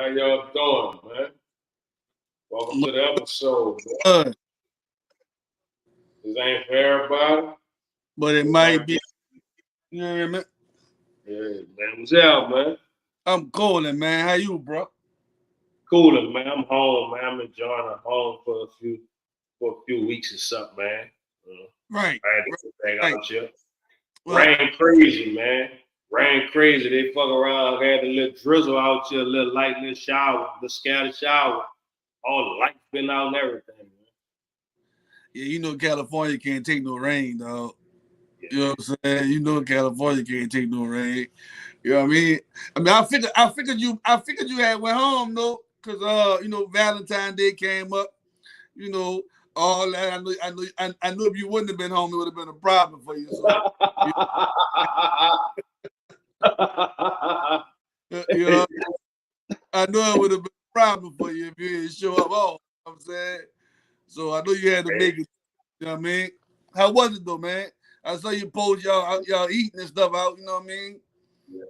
How y'all doing, man? Welcome to the episode. This ain't for everybody. But it might be. You know what I mean? Yeah, man. What's up, man? I'm cooling, man. How you, bro? Cooling, man. I'm home, man. I'm enjoying a home for a few weeks or something, man. Right. I had to get back out here. Well, Rain crazy, man. Rain crazy. They fuck around, had a little drizzle out here, a little light, little shower, the scattered shower. All the lights been out and everything, man. Yeah, you know California can't take no rain, dog. Yeah. You know what I'm saying? You know California can't take no rain. You know what I mean? I figured you had went home though, cause Valentine's Day came up. You know all that. I knew if you wouldn't have been home, it would have been a problem for you. So, you know, I know it would have been a problem for you if you didn't show up. You know what I'm saying? So I know you had to make it. You know what I mean? How was it though, man? I saw you post y'all eating and stuff out. You know what I mean? Yeah.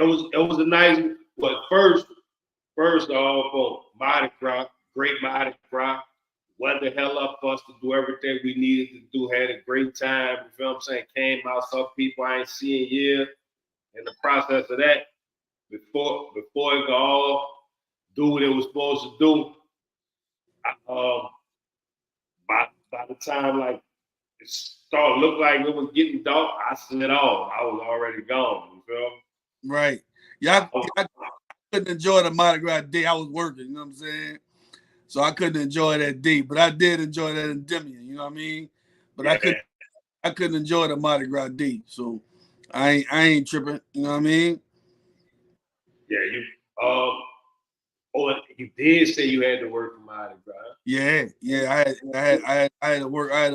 It was a nice. But first off, Mardi Gras, great Mardi Gras. Weather hell up for us to do everything we needed to do. Had a great time. You feel what I'm saying? Came out, saw people I ain't seen years. In the process of that, before it could all do what it was supposed to do, by the time like it started look like it was getting dark, I slid off. I was already gone. You feel? Right. Yeah, I couldn't enjoy the Mardi Gras day. I was working. You know what I'm saying? So I couldn't enjoy that day, but I did enjoy that Endymion. You know what I mean? But yeah. I couldn't enjoy the Mardi Gras day. So I ain't tripping. You know what I mean? Yeah, you did say you had to work for Mardi Gras. Yeah. I had to work. I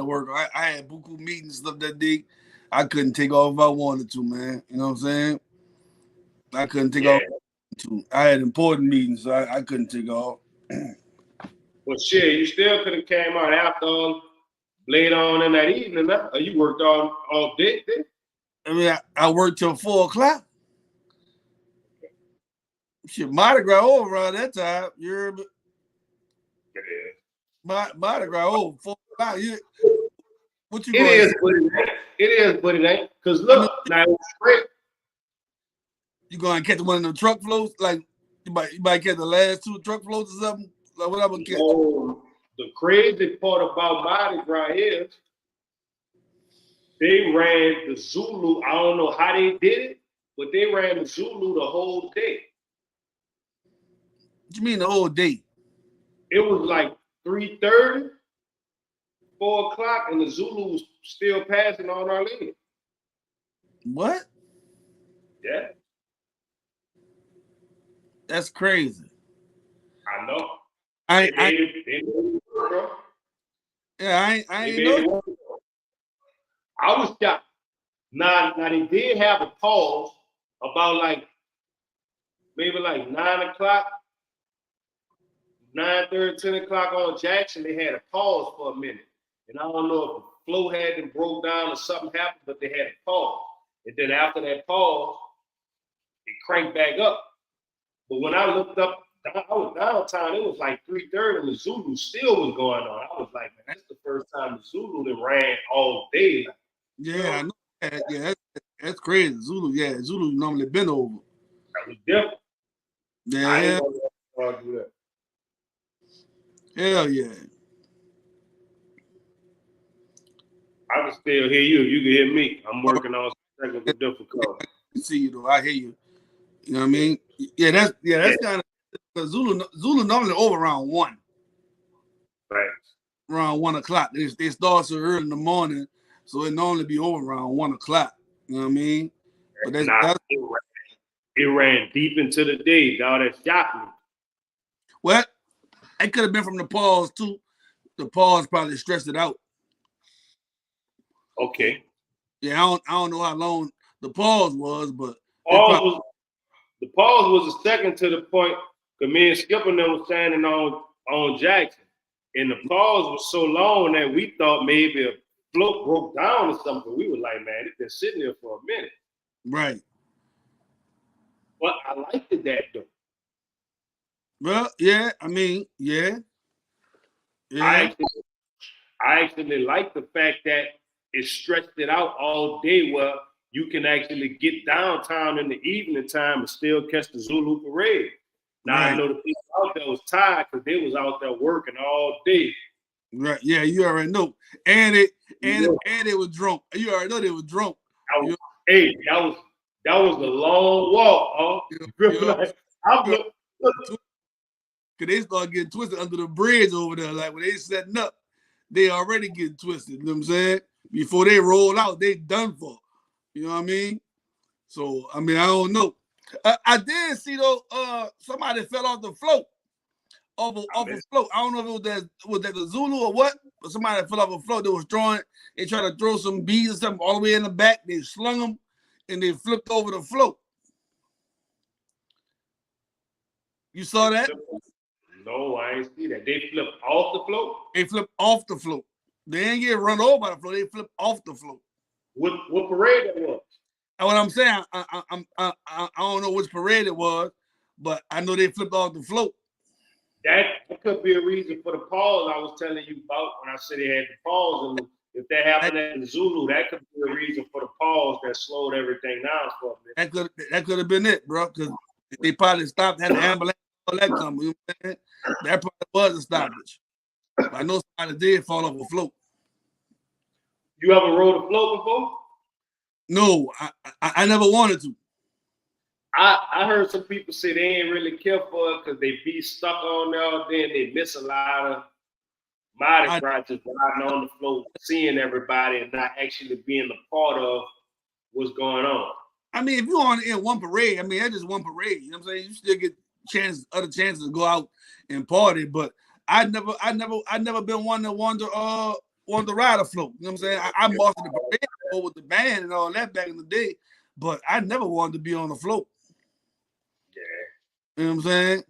had buku meetings stuff that day. I couldn't take off if I wanted to, man. You know what I'm saying? I couldn't take off. I had important meetings, so I couldn't take off. Well, shit, you still could have came out after late on in that evening. Huh? Or you worked all day then? I mean, I worked till 4 o'clock. Shit, Mardi Gras over around that time. You heard me? Yeah. Mardi Gras over 4 o'clock. What you it going is, but it ain't. It is, but it ain't. Because look, now it was straight. You going to catch one of the truck floats? Like, you might catch the last 2 truck floats or something? Like, what I'm going to catch? Oh, the crazy part about Mardi Gras is they ran the Zulu. I don't know how they did it, but they ran the Zulu the whole day. What you mean the whole day? It was like 3:30, 4 o'clock, and the Zulu was still passing on our lane. What? Yeah. That's crazy. I know. I ain't know. I was shocked. Now they did have a pause about like maybe like 9 o'clock, 9:30, 10 o'clock on Jackson. They had a pause for a minute. And I don't know if the flow had been broke down or something happened, but they had a pause. And then after that pause, it cranked back up. But when I looked up, I was downtown, it was like 3:30 and the Zulu still was going on. I was like, man, that's the first time the Zulu that ran all day. Yeah, I know that. Yeah, that's crazy. Zulu normally been over. That was different. Yeah. I ain't gonna do that. Hell yeah. I can still hear you. You can hear me. I'm working on some technical difficulties. I see you though. I hear you. You know what I mean? Yeah, that's kind of Zulu normally over around 1. Right. Around 1 o'clock. They start so early in the morning, so it normally be over around 1 o'clock. You know what I mean? But it ran deep into the day, dog. That shocked me. Well, it could have been from the pause too. The pause probably stressed it out. Okay. Yeah, I don't know how long the pause was, but the pause was a second to the point because me and Skip and them was standing on Jackson. And the pause was so long that we thought maybe a float broke down or something. We were like, man, it's been sitting there for a minute. Right. But I liked it that though. Well, yeah, I mean, yeah, I yeah, actually, I actually like the fact that it stretched it out all day where you can actually get downtown in the evening time and still catch the Zulu parade. Now I right, know the people out there was tired because they was out there working all day. right. Yeah, you already know. And it You and know, and it was drunk. You already know they were drunk. I was, You hey, that was a long walk, huh? you You you, feel like I'm you look, Cause they start getting twisted under the bridge over there. Like when they setting up, they already getting twisted. You know what I'm saying? Before they roll out, they done for. You know what I mean? So I mean, I don't know. I did see though, somebody fell off the float, off a float. I don't know if it was that the Zulu or what, but somebody fell off a float. They was throwing, they tried to throw some beads or something all the way in the back. They slung them and they flipped over the float. You saw that? no, I ain't see that. They flipped off the float. They flipped off the float. They didn't get run over by the float. They flipped off the float. What parade that was? And what I'm saying, I don't know which parade it was, but I know they flipped off the float. That could be a reason for the pause I was telling you about when I said they had the pause. And if that happened at the Zulu, that could be a reason for the pause that slowed everything down for me. That could have been it, bro, because they probably stopped, had an ambulance, all that come. You know what I'm saying? That probably was a stoppage. But I know somebody did fall off a float. You ever rode a float before? No, I never wanted to. I heard some people say they ain't really care for it because they be stuck on there, then they miss a lot of Mardi I, Gras just riding on the float, seeing everybody and not actually being a part of what's going on. I mean, if you're on in one parade, I mean, that's just one parade. You know what I'm saying? You still get other chances to go out and party, but I never been one that wanted to ride a float. You know what I'm saying? I marched the parade with the band and all that back in the day, but I never wanted to be on the float. Yeah. You know what I'm saying?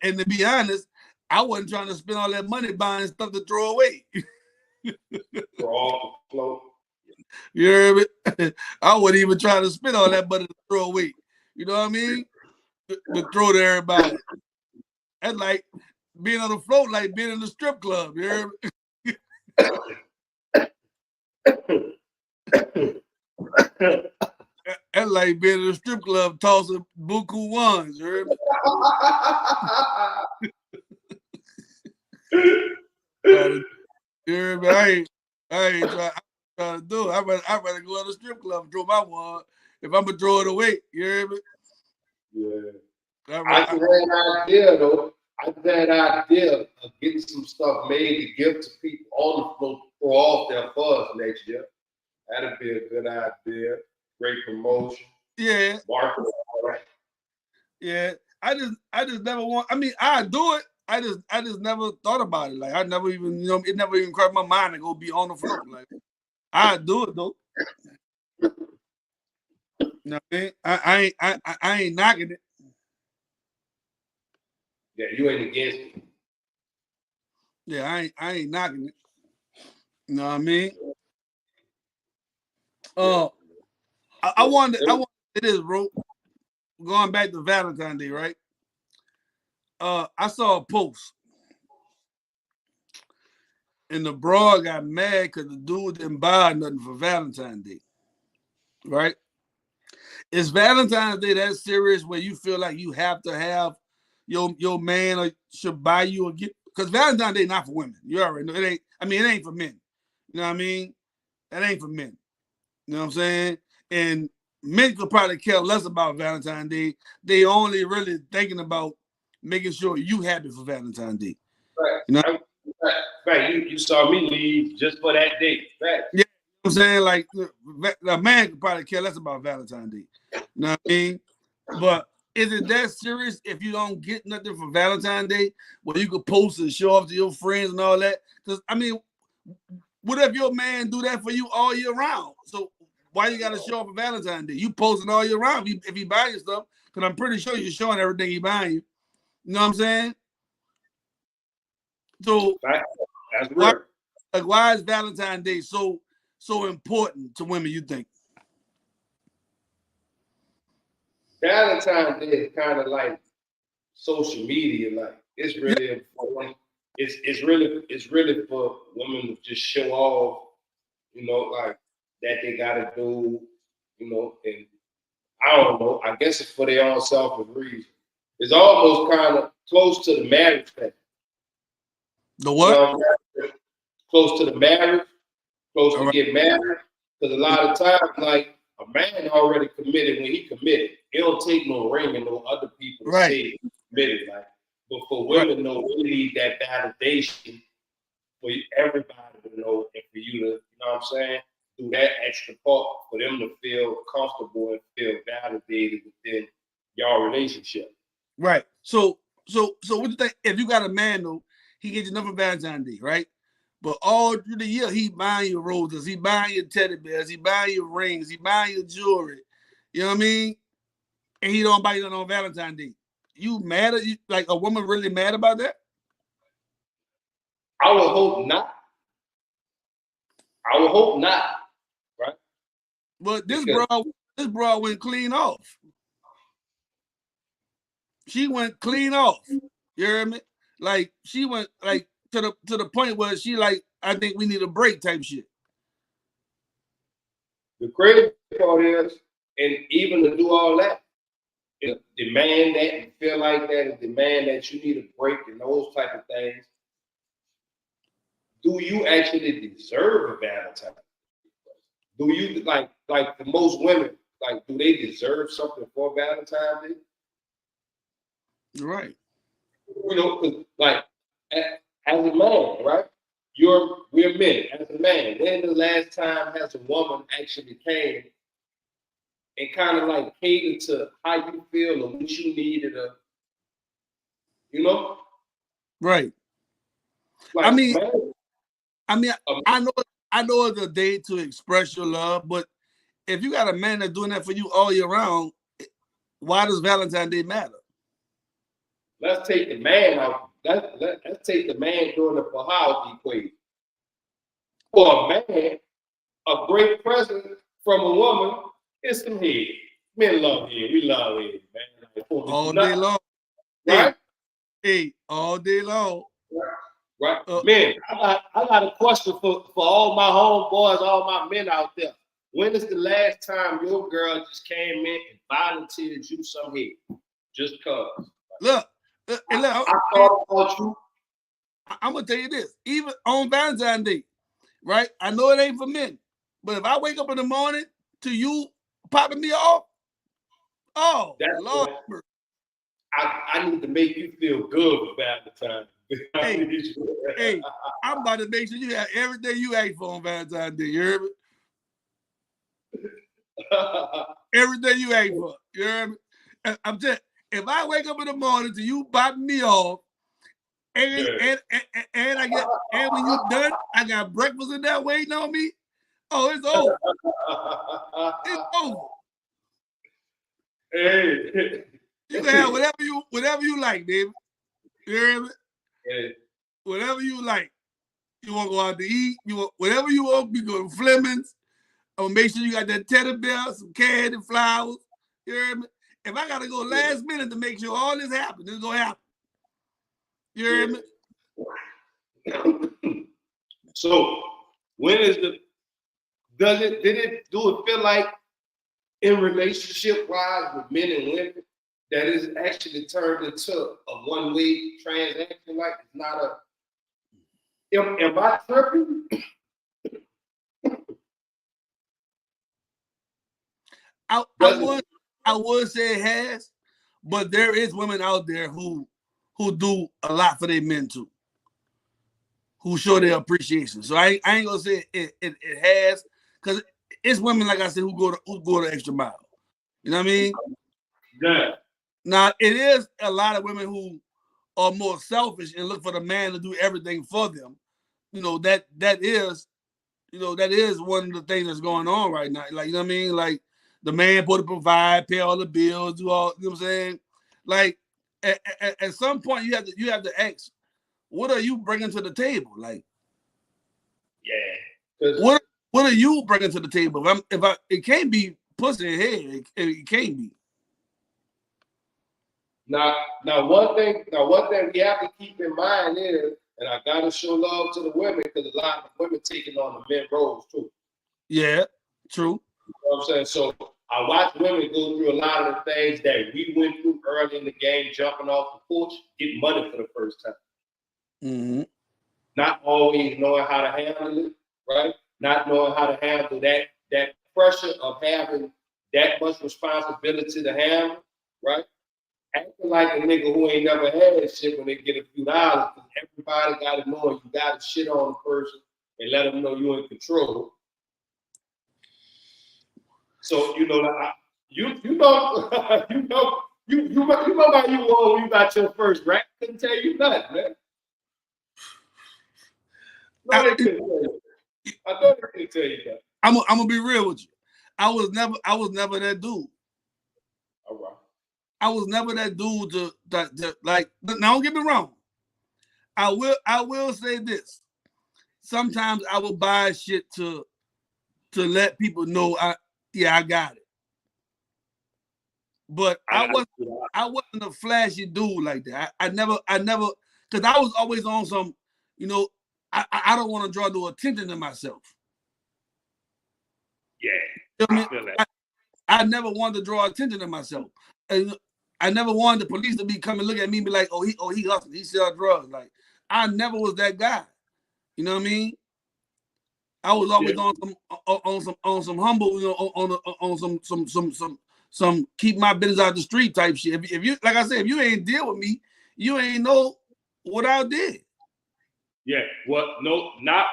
And to be honest, I wasn't trying to spend all that money buying stuff to throw away. For all the float. You hear me? I wouldn't even try to spend all that money to throw away. You know what I mean? To throw to everybody. That's like being on the float, like being in the strip club. You hear me? That's like being in a strip club tossing buku ones. You hear me? You hear me? I ain't trying to do it. I rather go to the strip club and throw my one if I'm gonna throw it away. You hear me? Yeah. I just had an idea though. I just had an idea of getting some stuff made to give to people on the float to throw off their fuzz next year. That'd be a good idea. Great promotion. Yeah. Market. Yeah. I just never want. I mean, I do it. I just never thought about it. Like I never even, it never even crossed my mind to go be on the float. Like I do it though. You know what I mean? I ain't knocking it. Yeah, you ain't against it. Yeah, I ain't knocking it. You know what I mean? I wanted it is, bro. Going back to Valentine's Day, right? I saw a post. And the broad got mad because the dude didn't buy nothing for Valentine's Day. Right? Is Valentine's Day that serious where you feel like you have to have your man or should buy you a gift? Because Valentine's Day not for women. You already know it ain't. I mean, it ain't for men. You know what I mean? That ain't for men. You know what I'm saying? And men could probably care less about Valentine's Day. They only really thinking about making sure you happy for Valentine's Day. Right. You know? Right. You saw me leave just for that day. Right. Yeah. I'm saying, like, a man could probably care less about Valentine's Day. You know what I mean? But is it that serious if you don't get nothing for Valentine's Day where you could post and show off to your friends and all that? Because, I mean, what if your man do that for you all year round? So why you got to show up for Valentine's Day? You posting all year round if he buy you stuff, because I'm pretty sure you're showing everything he buying you. You know what I'm saying? So that's real. Why is Valentine's Day so important to women, you think? Valentine's Day is kind of like social media. Like it's really important. It's really for women to just show off, like that they gotta do, and I don't know. I guess it's for their own selfish reason. It's almost kind of close to the marriage thing. The what? Close to the marriage, close All to right. get married. Because a lot of times, like a man already committed when he committed. It don't take no ring and no other people to Right. say he committed. Like, but for Right. women, no, we need that validation for everybody to know and for you to, you know what I'm saying, do that extra part for them to feel comfortable and feel validated within your relationship. Right. So what you think? If you got a man though, he gets you nothing for Valentine's Day, right? But all through the year, he buying you roses, he buying you teddy bears, he buying you rings, he buying you jewelry. You know what I mean? And he don't buy you nothing on Valentine's Day. You mad at you? Like a woman really mad about that? I would hope not. I would hope not. Right? But this broad went clean off. She went clean off. You hear me? Like she went like to the point where she like, I think we need a break type shit. The crazy part is, and even to do all that, demand that and feel like that, and demand that you need a break and those type of things. Do you actually deserve a Valentine? Do you like for most women, like do they deserve something for Valentine's Day? Right. Like as a man, right? We're men. As a man, when the last time has a woman actually came and kind of like catered to how you feel or what you needed, Right. like I mean, man, I know it's a day to express your love, but if you got a man that's doing that for you all year round, why does Valentine's Day matter? let's take the man out. Let's take the man doing the for how equation. For a man, a great present from a woman is some head. Men love head. We love head, man. Like, all day long. Right? Hey, all day long. Right. Man, I got a question for all my homeboys, all my men out there. When is the last time your girl just came in and volunteered you some head? Just cause. Look, I thought about you. I'm gonna tell you this. Even on Valentine's Day, right? I know it ain't for men, but if I wake up in the morning to you popping me off, oh, that's Lord. I need to make you feel good for Valentine's. Hey, I'm about to make sure you have everything you ask for on Valentine's Day. You hear me? Everything you ask for. You hear me? I'm telling you, if I wake up in the morning to you popping me off, and when you're done, I got breakfast in there waiting on me. Oh, it's over. It's over. Hey. You can have whatever you like, baby. You hear me? Hey. Whatever you like. You want to go out to eat? You want whatever you want. You go to Fleming's. I'll make sure you got that teddy bear, some candy, flowers. You hear me? If I gotta go last minute to make sure all this happens, it's gonna happen. You hear me? So when is did it feel like in relationship wise with men and women that is actually turned into a one-way transaction? Like it's not a am I tripping? I would say it has, but there is women out there who do a lot for their men too, who show their appreciation. So I ain't gonna say it has, because it's women, like I said, who go the extra mile. You know what I mean? Yeah. Now it is a lot of women who are more selfish and look for the man to do everything for them. You know, that is one of the things that's going on right now. Like, you know what I mean? Like, the man supposed to provide, pay all the bills, do all, you know what I'm saying? Like, at some point you have to ask, what are you bringing to the table? Like, yeah, what are you bringing to the table? It can't be pussy and head. It can't be. Now one thing we have to keep in mind is, and I gotta show love to the women because a lot of the women taking on the men roles too. Yeah, true. You know what I'm saying? So I watch women go through a lot of the things that we went through early in the game, jumping off the porch, getting money for the first time. Mm-hmm. Not always knowing how to handle it, right? Not knowing how to handle that pressure of having that much responsibility to handle, right? Acting like a nigga who ain't never had shit when they get a few dollars, because everybody got to know you got to shit on the person and let them know you're in control. So you know, like, you know, you remember how you were when you got your first rack? Couldn't tell you nothing, man. No, they couldn't tell you. I know they couldn't tell you that. I'm gonna be real with you. I was never that dude. All right. I was never that dude to like. Now don't get me wrong. I will say this. Sometimes I will buy shit to let people know I got it. But I wasn't a flashy dude like that. I never because I was always on some, you know, I don't want to draw no attention to myself. Yeah, you know I feel that. I never wanted to draw attention to myself. And I never wanted the police to be coming look at me and be like, oh he hustling, he sell drugs. Like I never was that guy. You know what I mean? I was always on some humble, you know, on some keep my business out the street type shit. If you like I said, if you ain't deal with me, you ain't know what I did. Yeah, well, no, not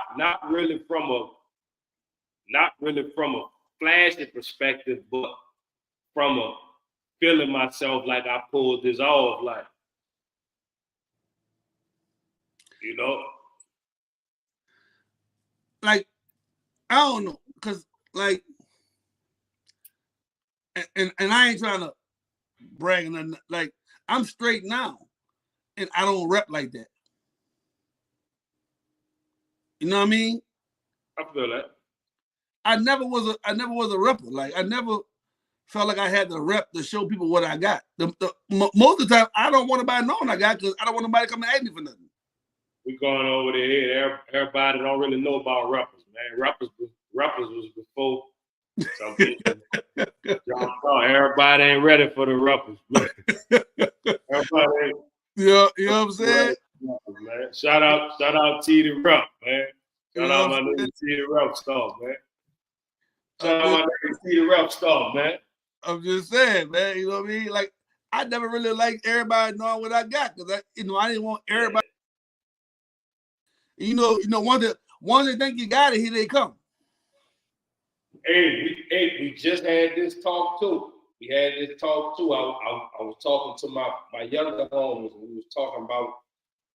really from a flashy perspective, but from a feeling myself like I pulled this off, like, you know, like I don't know, cause like, and I ain't trying to brag and like I'm straight now, and I don't rep like that. You know what I mean? I feel that. I never was a rapper. Like I never felt like I had to rep to show people what I got. Most of the time, I don't want nobody knowing I got because I don't want nobody coming at me for nothing. We going over there. Everybody don't really know about rappers, man. Rappers was before some people. Everybody ain't ready for the rappers. Everybody ain't. You know what I'm saying? Man. Shout out T the Rap, man. Shout out my nigga T the Rap star, man. Shout out my nigga T the Rap star, man. I'm just saying, man. You know what I mean? Like I never really liked everybody knowing what I got because I didn't want everybody. You know, once they think you got it, here they come. Hey, we just had this talk too. We had this talk too. I was talking to my younger homies, and we was talking about,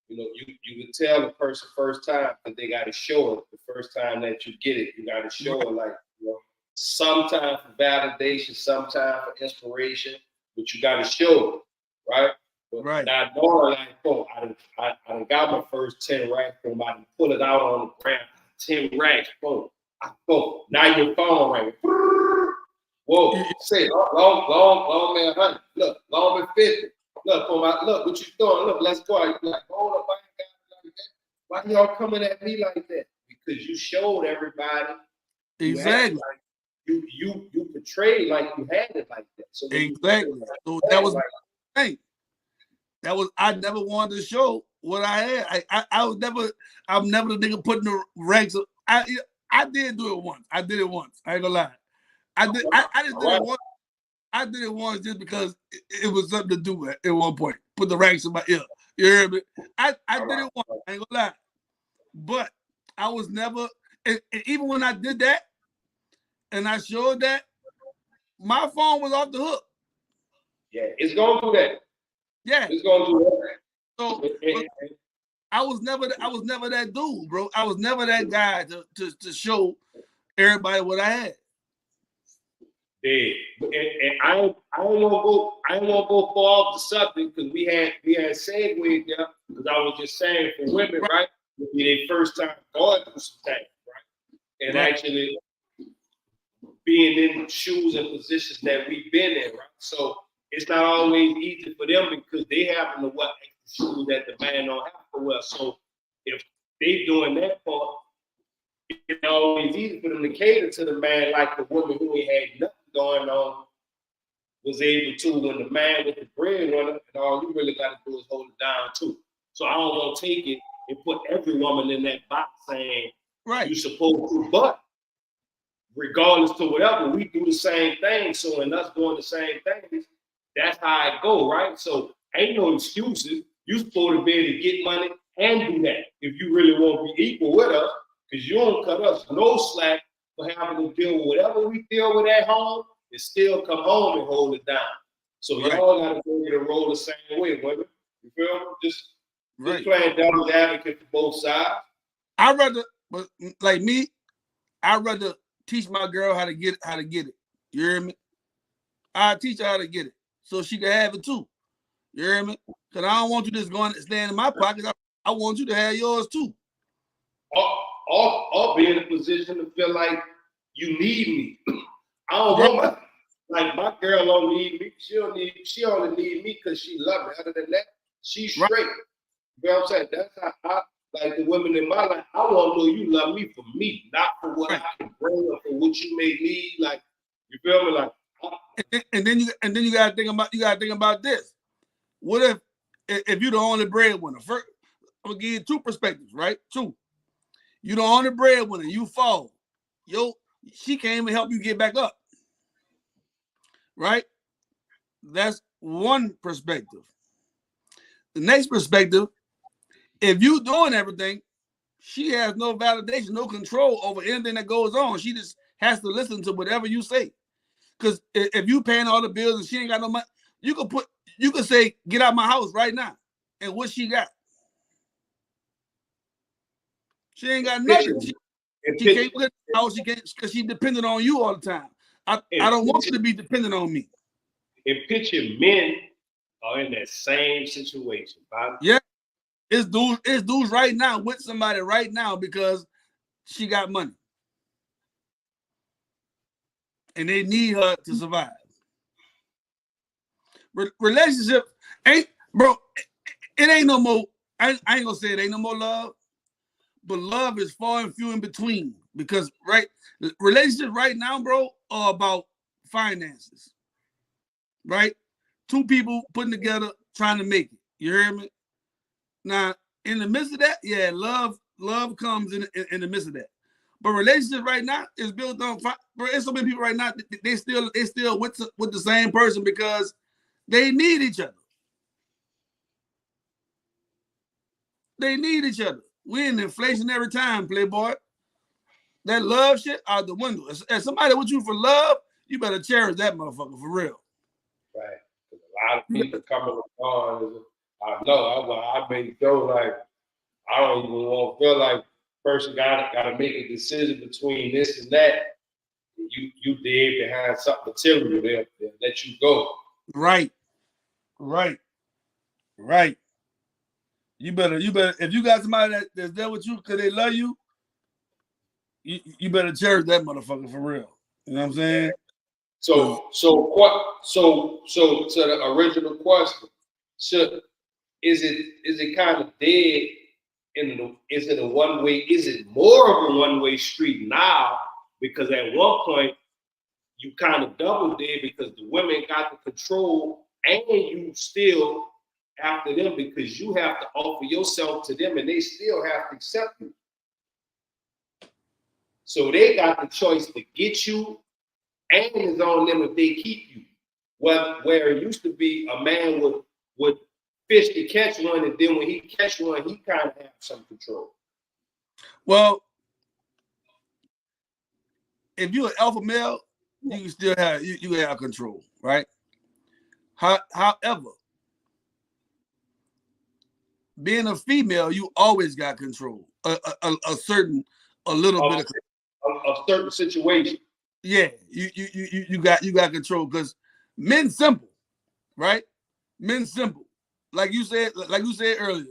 you know, you can tell the person first time that they got to show it. The first time that you get it, you got to show it, like, you know, sometime for validation, sometime for inspiration, but you got to show it, right? But right. not knowing, like, oh, I done got my first 10 racks, from I pull it out on the ground, 10 racks, boom. Boom. Now your phone ringing. Whoa, say long man 100. Look, long man 50. Look, look, what you doing? Look, let's go. You like, hold up, I ain't got it like that. Why y'all coming at me like that? Because you showed everybody. Exactly. You portrayed like you had it like that. So exactly. So that was my thing. I never wanted to show what I had. I'm never the nigga putting the ranks of, I did do it once. I did it once. I ain't gonna lie. I just did it once. I did it once just because it was something to do at one point. Put the ranks in my ear. You hear me? I did it once. I ain't gonna lie. But I was never, and even when I did that, and I showed that, my phone was off the hook. Yeah, it's gonna do that. Yeah, it's gonna do that. So I was never that dude, bro. I was never that guy to show everybody what I had. Yeah, and I don't want to go far off the subject because we had segued there because I was just saying for women, right? It'd be their first time going through some things, right? And actually being in shoes and positions that we've been in, right? So it's not always easy for them because they happen to wear extra shoes that the man don't have to wear. So if they doing that part, it's not always easy for them to cater to the man like the woman who ain't had nothing going on was able to when the man with the breadwinner, and all you really got to do is hold it down too. So I don't want to take it and put every woman in that box saying you supposed to, but regardless to whatever, we do the same thing. So in us doing the same things, that's how it go, right? So ain't no excuses. You supposed to be able to get money and do that if you really want to be equal with us, because you don't cut us no slack for having to deal with whatever we deal with at home and still come home and hold it down. So y'all got to be able to roll the same way, women. You feel me? Just playing devil's advocate for both sides. I'd rather, but like me, I'd rather teach my girl how to get it. You hear me? I teach her how to get it so she can have it too. You hear me? Because I don't want you just going to stand in my pockets. I want you to have yours too. Or be in a position to feel like you need me. I don't want my girl don't need me. She only need me because she love me. Other than that, she's straight. You know what I'm saying? That's how I like the women in my life. I want to know you love me for me, not for what I can bring or for what you may need. Like, you feel me? Like, and then you gotta think about this. What if you're the only breadwinner? First, I'm gonna give you two perspectives, right? Two. You the only breadwinner, you fall. She can't even help you get back up. Right? That's one perspective. The next perspective, if you doing everything, she has no validation, no control over anything that goes on. She just has to listen to whatever you say. Because if you paying all the bills and she ain't got no money, you could say, get out my house right now. And what she got? She ain't got nothing. She can't get the house, she can't, because she dependent on you all the time. I don't want you to be dependent on me. And picture men are in that same situation, Bob. Yeah. It's dudes right now with somebody right now because she got money. And they need her to survive. Relationship ain't, bro, it ain't no more, I ain't gonna say it ain't no more love, but love is far and few in between because, relationships right now, bro, are about finances, right? Two people putting together, trying to make it. You hear me? Now, in the midst of that, yeah, love comes in the midst of that. But relationships right now is built on. There's so many people right now. They still with the same person because they need each other. They need each other. We're in inflationary time, playboy. That love shit out the window. If somebody with you for love, you better cherish that motherfucker for real. Right. A lot of people coming on. I know. I made go like I don't even want to feel like person got to make a decision between this and that. You did behind something material there, let you go. Right. You better if you got somebody that's there with you because they love you, you better cherish that motherfucker for real. You know what I'm saying? So to the original question, is it kind of dead? Is it a one way? Is it more of a one way street now? Because at one point you kind of double dead because the women got the control, and you still after them because you have to offer yourself to them, and they still have to accept you. So they got the choice to get you, and it's on them if they keep you. Where it used to be a man would fish to catch one, and then when he catch one, he kind of have some control. Well, if you're an alpha male, you can still have you have control, right? However, being a female, you always got control. A little bit of a certain situation. Yeah, you got control because men simple, right? Men simple. Like you said earlier,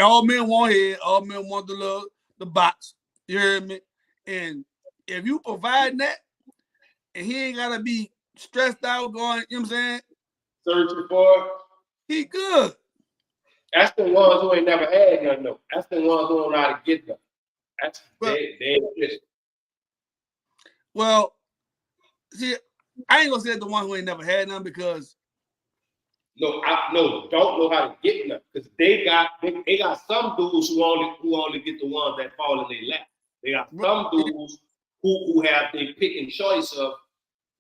all men want head, all men want the box. You hear me? And if you provide that, and he ain't gotta be stressed out going, you know what I'm saying? searching for. He good. That's the ones who ain't never had nothing though. That's the ones who don't know how to get them. That's they exist. Well, see, I ain't gonna say the one who ain't never had none because don't know how to get them because they got some dudes who only get the ones that fall in their lap. They got some dudes who have their pick and choice of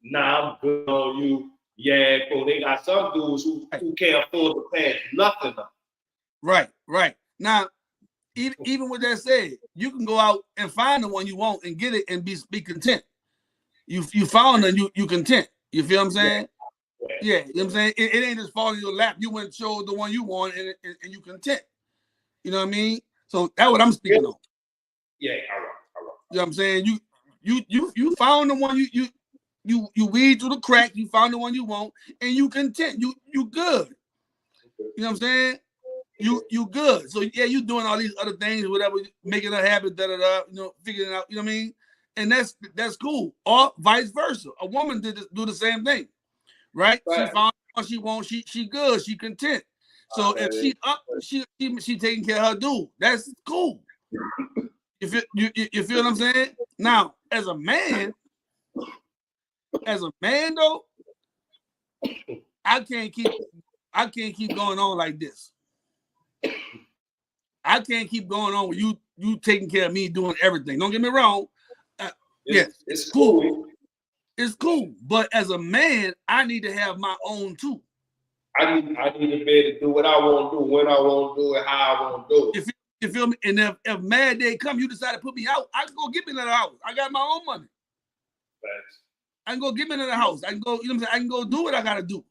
nah, I'm good on you. Yeah, bro. They got some dudes who can't afford to pass nothing up. Right. Now, even with that said, you can go out and find the one you want and get it and be content. You found them, you content. You feel what I'm saying? Yeah, you know what I'm saying? It ain't just falling in your lap. You went and showed the one you want and you content. You know what I mean? So that's what I'm speaking on. Yeah, all right. You know what I'm saying? You found the one you weed through the crack, you found the one you want, and you content. You good. You know what I'm saying? You good. So yeah, you doing all these other things, whatever, making a habit, you know, figuring it out, you know what I mean? And that's cool. Or vice versa. A woman do the same thing, right? She found what she wants, she good, she content. So if she up, she taking care of her dude. That's cool. You feel what I'm saying? Now, as a man though, I can't keep going on like this. I can't keep going on with you taking care of me doing everything. Don't get me wrong. It's cool. It's cool. But as a man, I need to have my own too. I need to be able to do what I want to do, when I want to do it, how I want to do it. You feel me? And if mad day come, you decide to put me out, I can go get me another house. I got my own money. Thanks. I can go get me another house. I can go, you know what I'm saying? I can go do what I gotta do.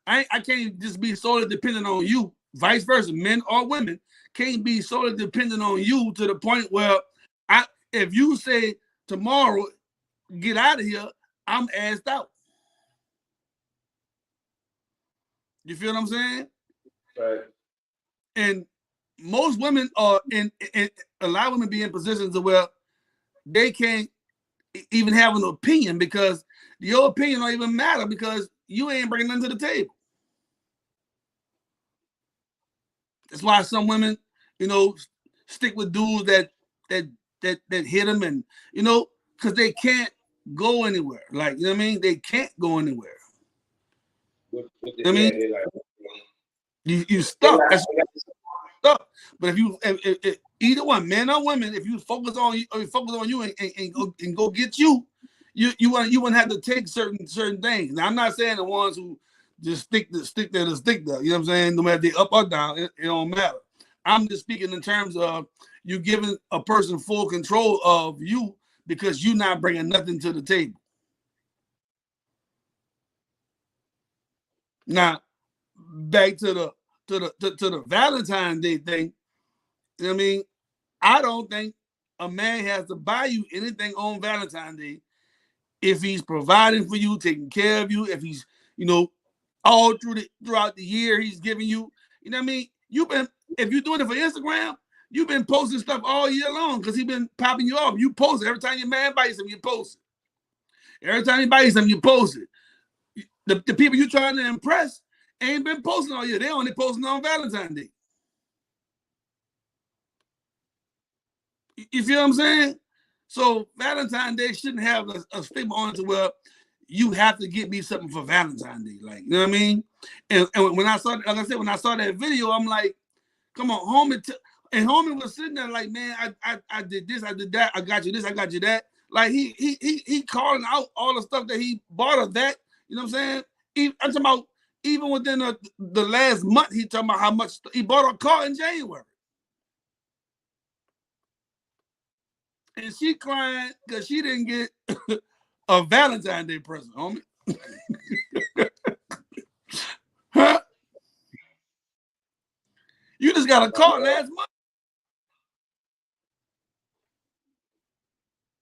I can't just be solely dependent on you. Vice versa, men or women can't be solely dependent on you to the point where if you say tomorrow, get out of here, I'm assed out. You feel what I'm saying? Right. And most women are in a lot of women be in positions where they can't even have an opinion because your opinion don't even matter because you ain't bringing nothing to the table. That's why some women, you know, stick with dudes that hit them and, you know, because they can't go anywhere. Like, you know what I mean? They can't go anywhere. I mean, you stuck. That's stuck. But if either one, men or women, if you focus on you and go get you wouldn't have to take certain things. Now I'm not saying the ones who just stick there. You know what I'm saying? No matter they up or down, it don't matter. I'm just speaking in terms of you giving a person full control of you because you're not bringing nothing to the table. Now, back to the Valentine's Day thing. You know what I mean? I don't think a man has to buy you anything on Valentine's Day if he's providing for you, taking care of you, if he's, you know, all throughout the year he's giving you. You know what I mean? If you're doing it for Instagram, you've been posting stuff all year long because he's been popping you off. You post it. Every time your man buys something, you post it. Every time he buys something, you post it. The people you're trying to impress ain't been posting all year. They only posting on Valentine's Day. You feel what I'm saying? So Valentine's Day shouldn't have a stigma on it to where you have to get me something for Valentine's Day. Like, you know what I mean? And when I saw, like I said, when I saw that video, I'm like, come on, homie. And homie was sitting there like, man, I did this, I did that, I got you this, I got you that. Like he calling out all the stuff that he bought of that. You know what I'm saying? I'm talking about even within the last month, he talking about how much he bought a car in January. And she crying because she didn't get a Valentine's Day present, homie. Huh? You just got a car last month.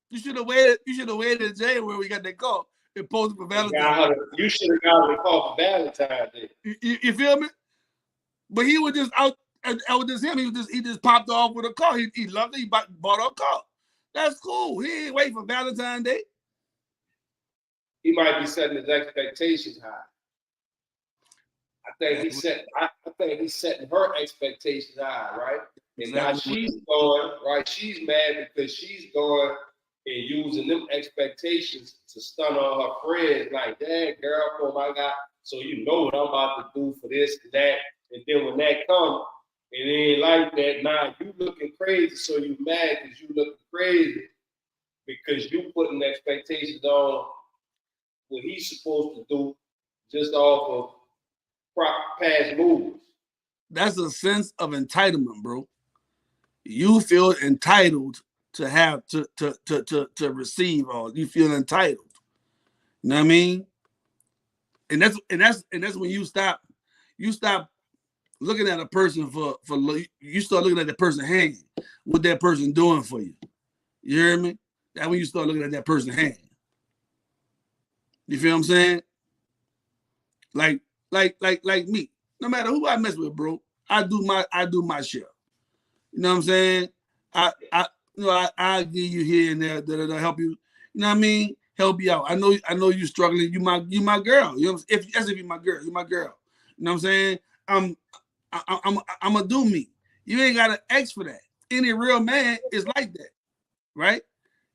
You should have waited. You should have waited in January we got that car and posted for Valentine's. You should have got a call for Valentine's Day. You feel me? But he was just out with just him. He just popped off with a car. He loved it. He bought a car. That's cool. He ain't waiting for Valentine's Day. He might be setting his expectations high. think he set. I think he's setting her expectations high, right? And now Exactly. she's going right. She's mad because she's going and using them expectations to stun on her friends. Like, that girl, oh my God. So you know what I'm about to do for this and that. And then when that comes, and it ain't like that. Nah, you looking crazy, so you mad because you looking crazy because you putting expectations on what he's supposed to do just off of past moves. That's a sense of entitlement, bro. You feel entitled to have to receive all. You feel entitled. You know what I mean? And that's when you stop looking at a person for you start looking at that person hand, what that person doing for you. You hear me? That's when you start looking at that person hand. You feel what I'm saying? Like me. No matter who I mess with, bro, I do my share. You know what I'm saying? I give you here and there that'll help you. You know what I mean? Help you out. I know you struggling. You my girl. You know, if you're my girl, you're my girl. You know what I'm saying? I'm gonna do me. You ain't gotta ask for that. Any real man is like that, right?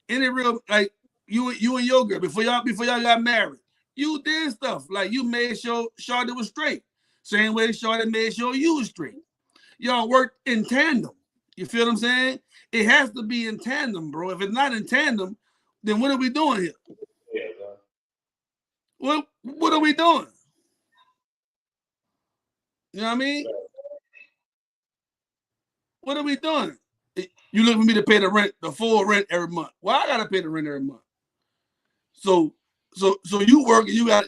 Any real like you and your girl before y'all got married, you did stuff like you made sure Shawty was straight. Same way Shawty made sure you was straight. Y'all worked in tandem. You feel what I'm saying? It has to be in tandem, bro. If it's not in tandem, then what are we doing here? Yeah, What are we doing? You know what I mean? What are we doing? You look for me to pay the rent, the full rent every month. Well, I gotta pay the rent every month. So you working, you got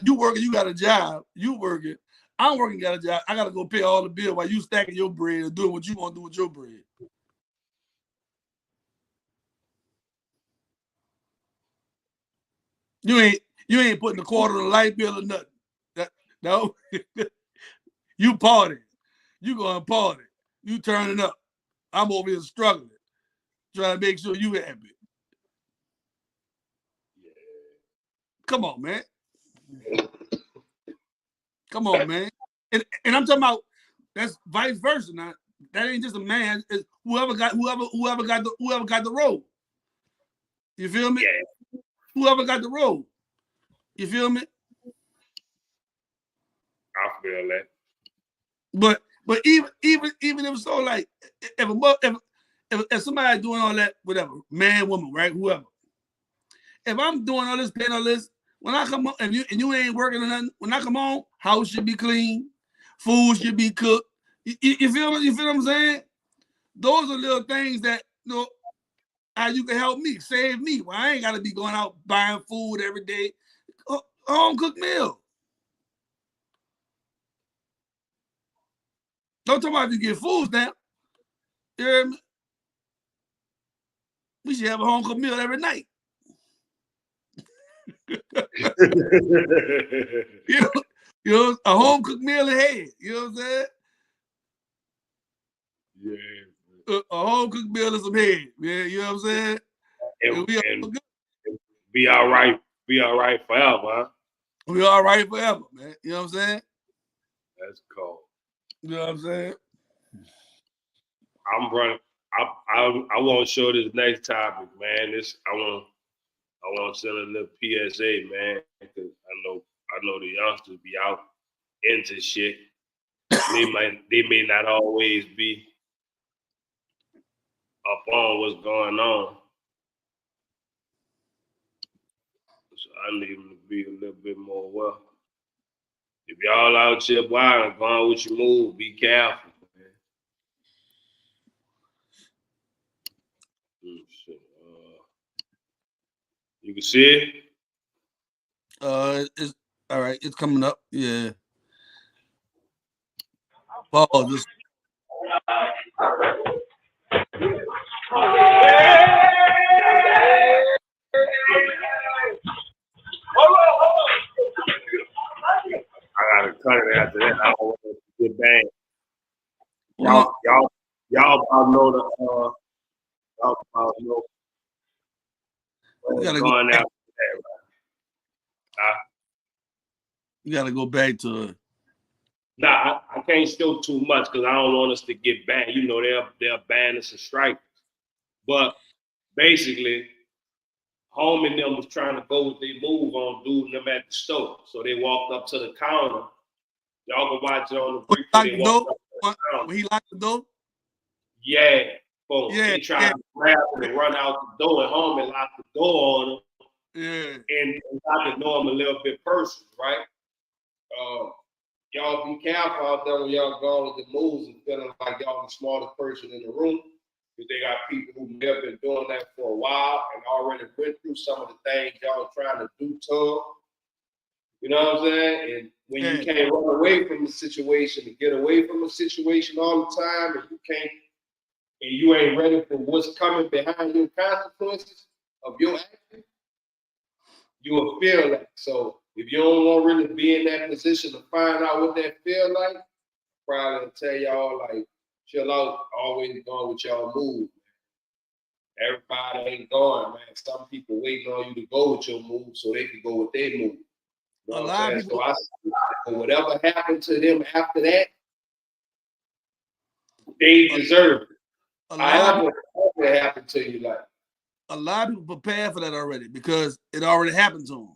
a job, you working, I'm working, got a job. I gotta go pay all the bills while you stacking your bread and doing what you want to do with your bread. You ain't putting a quarter on the light bill or nothing. No, you party. You going to party. You turning up. I'm over here struggling, trying to make sure you happy. Come on, man. Come on, man. And I'm talking about that's vice versa. Now that ain't just a man. It's whoever got the role. You feel me? Yeah. Whoever got the role. You feel me? I feel that. But even if so, like if somebody doing all that, whatever, man, woman, right, whoever. If I'm doing all this, paying all this, when I come on, and you ain't working or nothing, when I come on, house should be clean, food should be cooked. You feel me? You feel what I'm saying? Those are little things that how you can help me, save me. Well, I ain't gotta be going out buying food every day. Home cooked meal. Don't talk about if you get food stamp. You hear me? We should have a home cooked meal every night. you know, a home cooked meal ahead. You know what I'm saying? Yeah. A home cooked meal and some head, man. You know what I'm saying? And be all right. Be all right forever, huh? We all right forever, man. You know what I'm saying? That's cool. You know what I'm saying? I'm running. I want to show this next topic, man. I want to send a little PSA, man, because I know the youngsters be out into shit. They may not always be up on what's going on. So I need them to be a little bit more well. If y'all out here wild, going with your move, be careful, man. You can see it? It's all right. It's coming up. Yeah. Pause. Just I gotta cut it after that. I don't want it to get bang. Y'all about know the y'all about know you gotta going go out you gotta go back to Nah, I can't show too much because I don't want us to get banned. You know, they'll ban us and strike us. But basically, home and them was trying to go with their move on dude and them at the store. So they walked up to the counter. Y'all can watch it on the replay. They walked up to the counter. When he locked the door? Yeah. Boom. Yeah. They tried to grab him and run out the door, and home and locked the door on him. Yeah. And got to know him a little bit personal, right? Y'all be careful out there when y'all going with the moves and feeling like y'all the smartest person in the room. Because they got people who may have been doing that for a while and already went through some of the things y'all trying to do to them. You know what I'm saying? And when you can't run away from the situation and get away from the situation all the time, and you ain't ready for what's coming behind your consequences of your action, you will feel that. So if you don't want to really be in that position to find out what that feel like, probably tell y'all like, chill out, always going with y'all move. Everybody ain't going, man. Some people waiting on you to go with your move so they can go with their move. You know what I'm saying? So I say, whatever happened to them after that, they deserve it. However it happened to you, like. A lot of people prepare for that already because it already happened to them.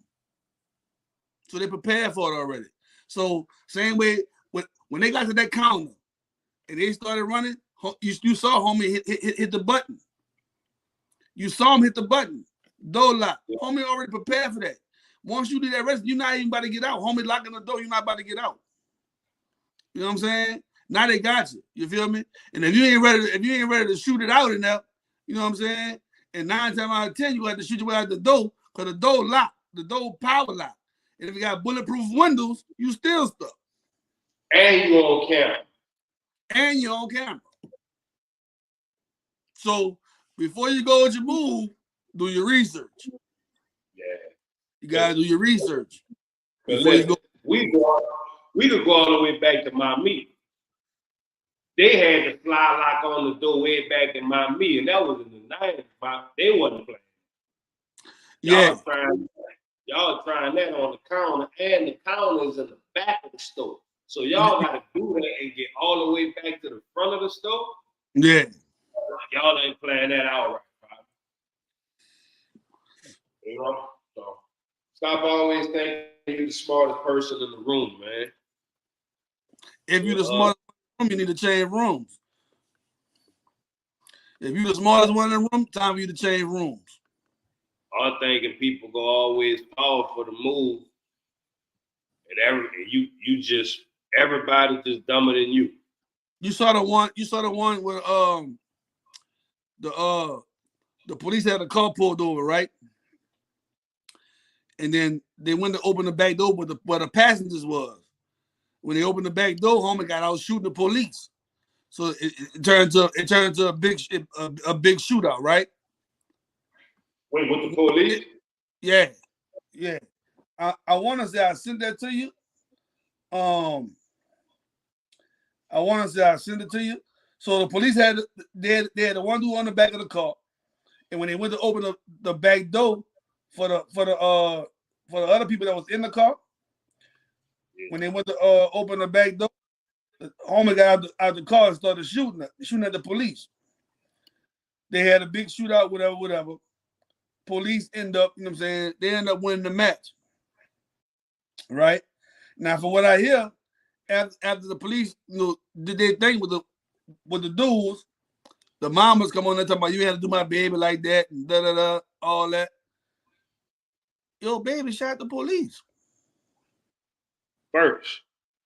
So they prepared for it already. So same way when they got to that counter and they started running, you saw homie hit the button. You saw him hit the button. Door lock. Yeah. Homie already prepared for that. Once you do that rest, you're not even about to get out. Homie locking the door, you're not about to get out. You know what I'm saying? Now they got you. You feel me? And if you ain't ready to shoot it out enough, you know what I'm saying? And 9 times out of 10, you have to shoot your way out the door because the door locked, the door power locked. And if you got bulletproof windows, you still stuck. And you're on camera. And you're on camera. So before you go with your move, do your research. Yeah. You gotta do your research. Before you go. We could go all the way back to Miami. They had the fly lock on the door way back in Miami, and that was in the 90s. They wasn't playing. Y'all trying that on the counter, and the counter is in the back of the store. So y'all got to do that and get all the way back to the front of the store. Yeah. Y'all ain't playing that out right, bro. You know? So stop always thinking you're the smartest person in the room, man. If you're the smartest room, you need to change rooms. If you're the smartest one in the room, time for you to change rooms. I'm thinking people go always fall for the move, and everybody just dumber than you. You saw the one where the police had a car pulled over, right? And then they went to open the back door where the passengers was. When they opened the back door, homie got out shooting the police. So it turned into a big shootout, right? Wait, with the police? Yeah. I want to say I sent that to you. I want to say I sent it to you. So the police had the one dude on the back of the car, and when they went to open the back door for the other people that was in the car, when they went to open the back door, the homie got out the car and started shooting at the police. They had a big shootout, whatever. Police end up, you know what I'm saying? They end up winning the match. Right? Now, from what I hear, after the police, did their thing with the dudes, the mamas come on there talking about you had to do my baby like that and all that. Yo, baby shot the police. First.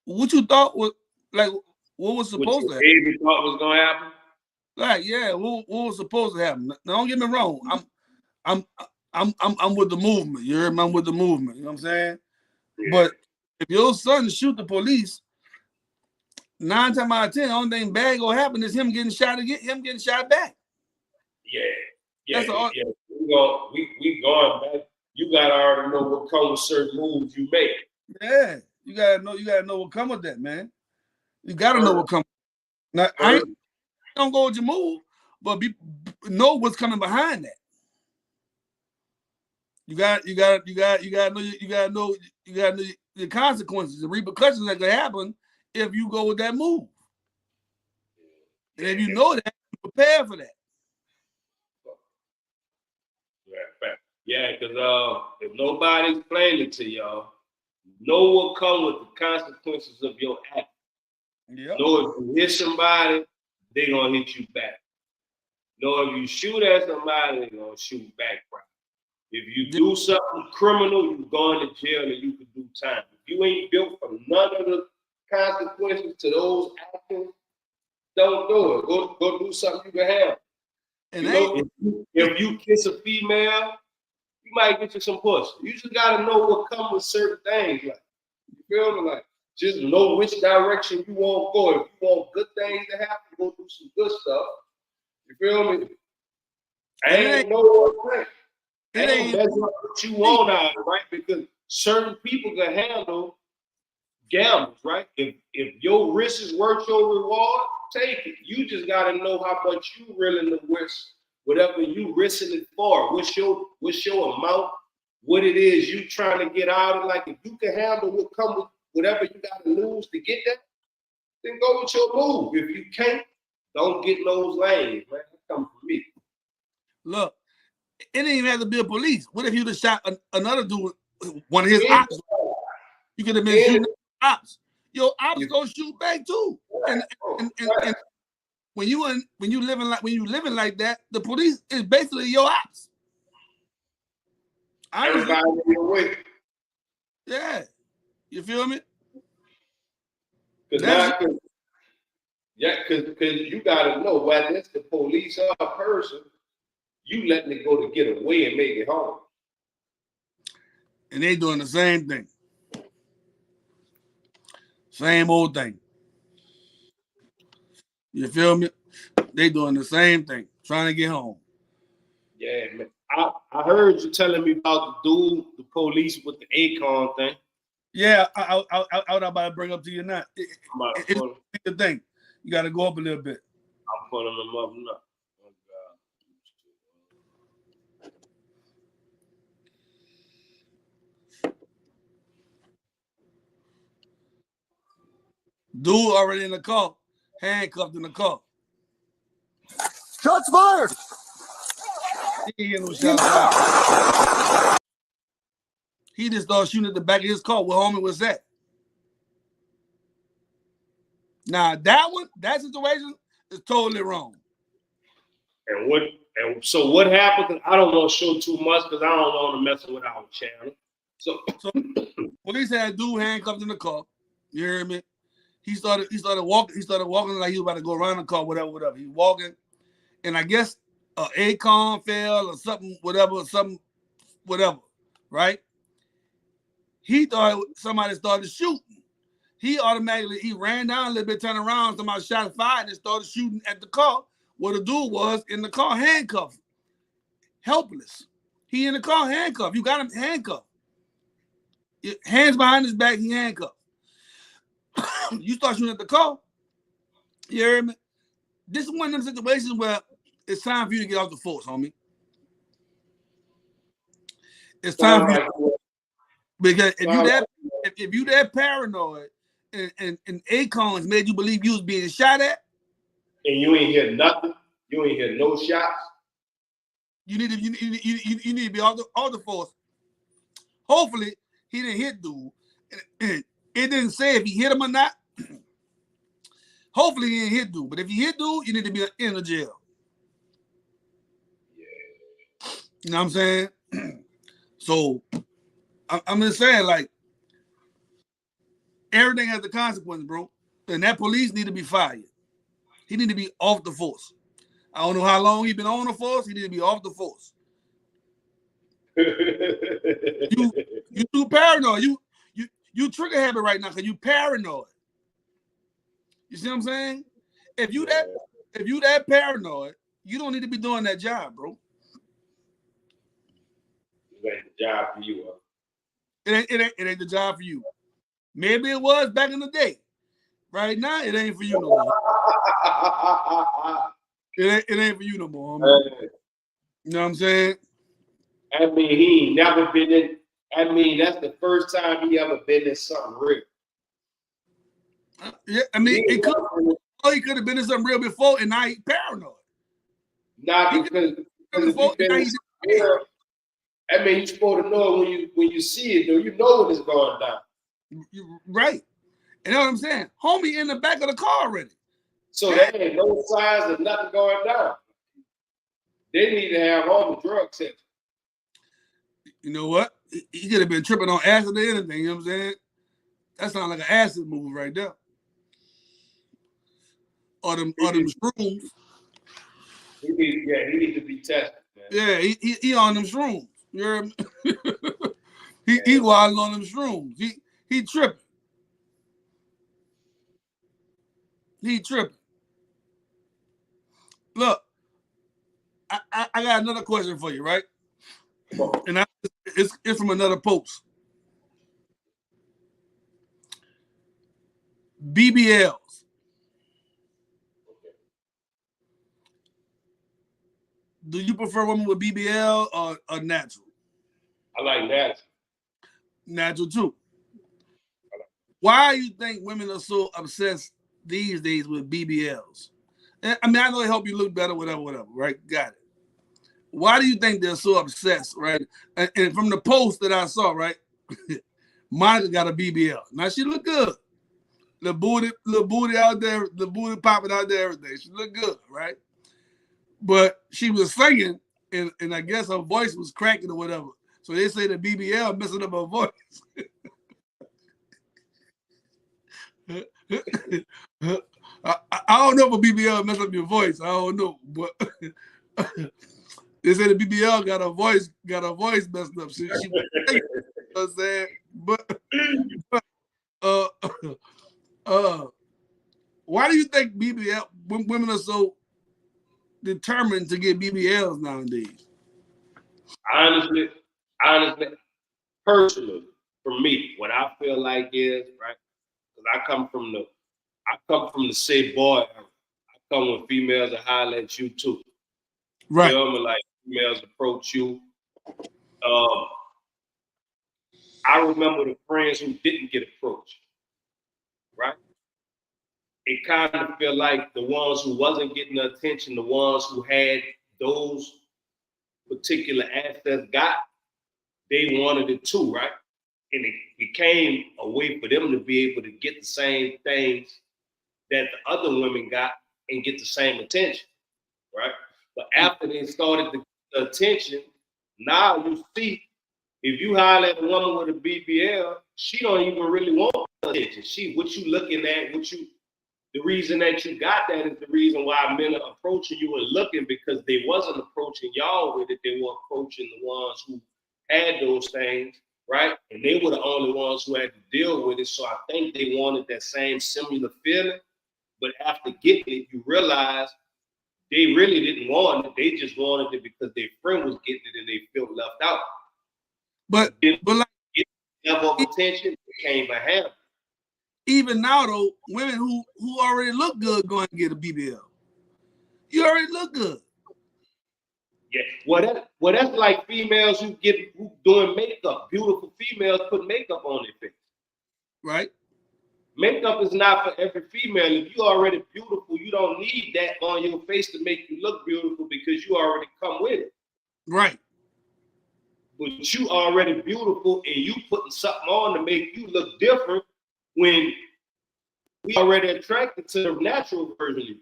What you thought was like? What was supposed to happen? Baby thought was gonna happen. Like, yeah, what was supposed to happen? Now, don't get me wrong. I'm with the movement. You heard me? I'm with the movement. You know what I'm saying? Yeah. But if your son shoot the police, 9 times out of 10, the only thing bad gonna happen is him getting shot back. Yeah. We going back. You gotta already know what comes with certain moves you make. Yeah, you gotta know what come with that, man. You gotta know what come. Now I don't go with your move, but know what's coming behind that. You gotta know the consequences, the repercussions that could happen if you go with that move. And if you know that, you prepare for that. Yeah, because if nobody explained it to y'all, know what comes with the consequences of your act. Yep. Know if you hit somebody, they gonna hit you back. Know if you shoot at somebody, they gonna shoot back. Right? If you do something criminal, you going to jail and you can do time. If you ain't built for none of the consequences to those actions, don't do it. Go do something you can have. And you know, if you kiss a female, you might get you some pussy. You just gotta know what comes with certain things. Like, you feel me? Like, just know which direction you want to go. If you want good things to happen, go do some good stuff. You feel me? Ain't no one thing. Ain't measure up what you want out of it, right? Because certain people can handle gambles, right? If your risk is worth your reward, take it. You just gotta know how much you willing to risk whatever you risking it for. What's your amount? What it is you trying to get out of? Like, if you can handle what comes with whatever you gotta lose to get that, then go with your move. If you can't, don't get in those lanes, man. That comes from me. Look, it didn't even have to be a police. What if you'd have shot another dude, one of his ops? You could have been shooting ops. Your ops gonna shoot back too. And when you living like that, the police is basically your ops. Everybody in your way. Yeah, you feel me? Because you gotta know whether it's the police or a person, you letting it go to get away and make it home. And they doing the same thing. Same old thing. You feel me? They doing the same thing, trying to get home. Yeah, man. I heard you telling me about the dude, the police with the Aint thing. Yeah, I was about to bring up to you now. It's the thing. You got to go up a little bit. I'm pulling them up now. Dude already in the car, handcuffed in the car. Shots fired! He ain't no shots fired. He just started shooting at the back of his car. What homie was that? Now that situation is totally wrong. And so what happened? Cause I don't want to show too much because I don't want to mess with our channel. So police had a dude handcuffed in the car. You hear me? He started walking. He started walking like he was about to go around the car, whatever. He walking, and I guess ACON fell or something, whatever, right? He thought somebody started shooting. He ran down a little bit, turned around, somebody shot fired and started shooting at the car where the dude was in the car handcuffed, helpless. He in the car handcuffed. You got him handcuffed. Hands behind his back, he handcuffed. You start shooting at the car, you hear me? This is one of them situations where it's time for you to get off the force, homie. It's time for you. Because if you that paranoid and ACONs made you believe you was being shot at, and you ain't hear nothing, you ain't hear no shots, you need to be off the force. Hopefully he didn't hit dude. It didn't say if he hit him or not. Hopefully he didn't hit dude. But if he hit dude, you need to be in the jail. Yeah. You know what I'm saying? So I'm just saying, like, everything has a consequence, bro. And that police need to be fired. He need to be off the force. I don't know how long he been on the force. He need to be off the force. You too paranoid. You trigger happy right now because you paranoid. You see what I'm saying? If you that paranoid, you don't need to be doing that job, bro. It ain't the job for you, huh? It ain't the job for you. Maybe it was back in the day. Right now, it ain't for you no more. It ain't for you no more, homie. You know what I'm saying? I mean, he ain't never been in. I mean, that's the first time he ever been in something real. Yeah, I mean, he could have been in something real before, and now he's paranoid. Not because if you've been in real, I mean, you're supposed to know when you see it, though. You know when it's going down. Right. You know what I'm saying? Homie in the back of the car already. So there ain't no signs of nothing going down. They need to have all the drug tests. You know what? He could have been tripping on acid or anything, you know what I'm saying? That sounds like an acid move right there. Or them shrooms. He needs to be tested, man. Yeah, he on them shrooms. You heard me? he wilding on them shrooms. He tripping. He tripping. Look, I got another question for you, right? And it's from another post. BBLs. Do you prefer women with BBL or natural? I like natural. Natural too. Why do you think women are so obsessed these days with BBLs? I mean, I know they help you look better, whatever, right? Got it. Why do you think they're so obsessed, right? And from the post that I saw, right, Monica got a BBL. Now she look good. The booty out there, the booty popping out there, everything. She look good, right? But she was singing, and I guess her voice was cracking or whatever. So they say the BBL messing up her voice. I don't know if a BBL mess up your voice. I don't know, but they say the BBL got her voice messed up. She you know what I'm saying? But why do you think BBL women are so determined to get BBLs nowadays? Honestly, personally, for me, what I feel like is right, because I come from the say boy era. I come when females that holler at you too. Right. You know what I mean? Like females approach you. I remember the friends who didn't get approached. Right? It kind of felt like the ones who wasn't getting the attention, the ones who had those particular assets they wanted it too, right? And it became a way for them to be able to get the same things that the other women got and get the same attention, right? But after they started to get the attention, now you see, if you holler at a woman with a BBL, she don't even really want attention. What you looking at, the reason that you got that is the reason why men are approaching you and looking, because they wasn't approaching y'all with it. They were approaching the ones who had those things, right? And they were the only ones who had to deal with it. So I think they wanted that same similar feeling. But after getting it, you realize they really didn't want it. They just wanted it because their friend was getting it and they felt left out. But like level of attention became a habit. Even now though, women who already look good going to get a BBL. You already look good. Yeah. Well, that's like females who doing makeup. Beautiful females put makeup on their face. Right. Makeup is not for every female. If you're already beautiful, you don't need that on your face to make you look beautiful because you already come with it. Right. But you already beautiful and you putting something on to make you look different when we already attracted to the natural version of you.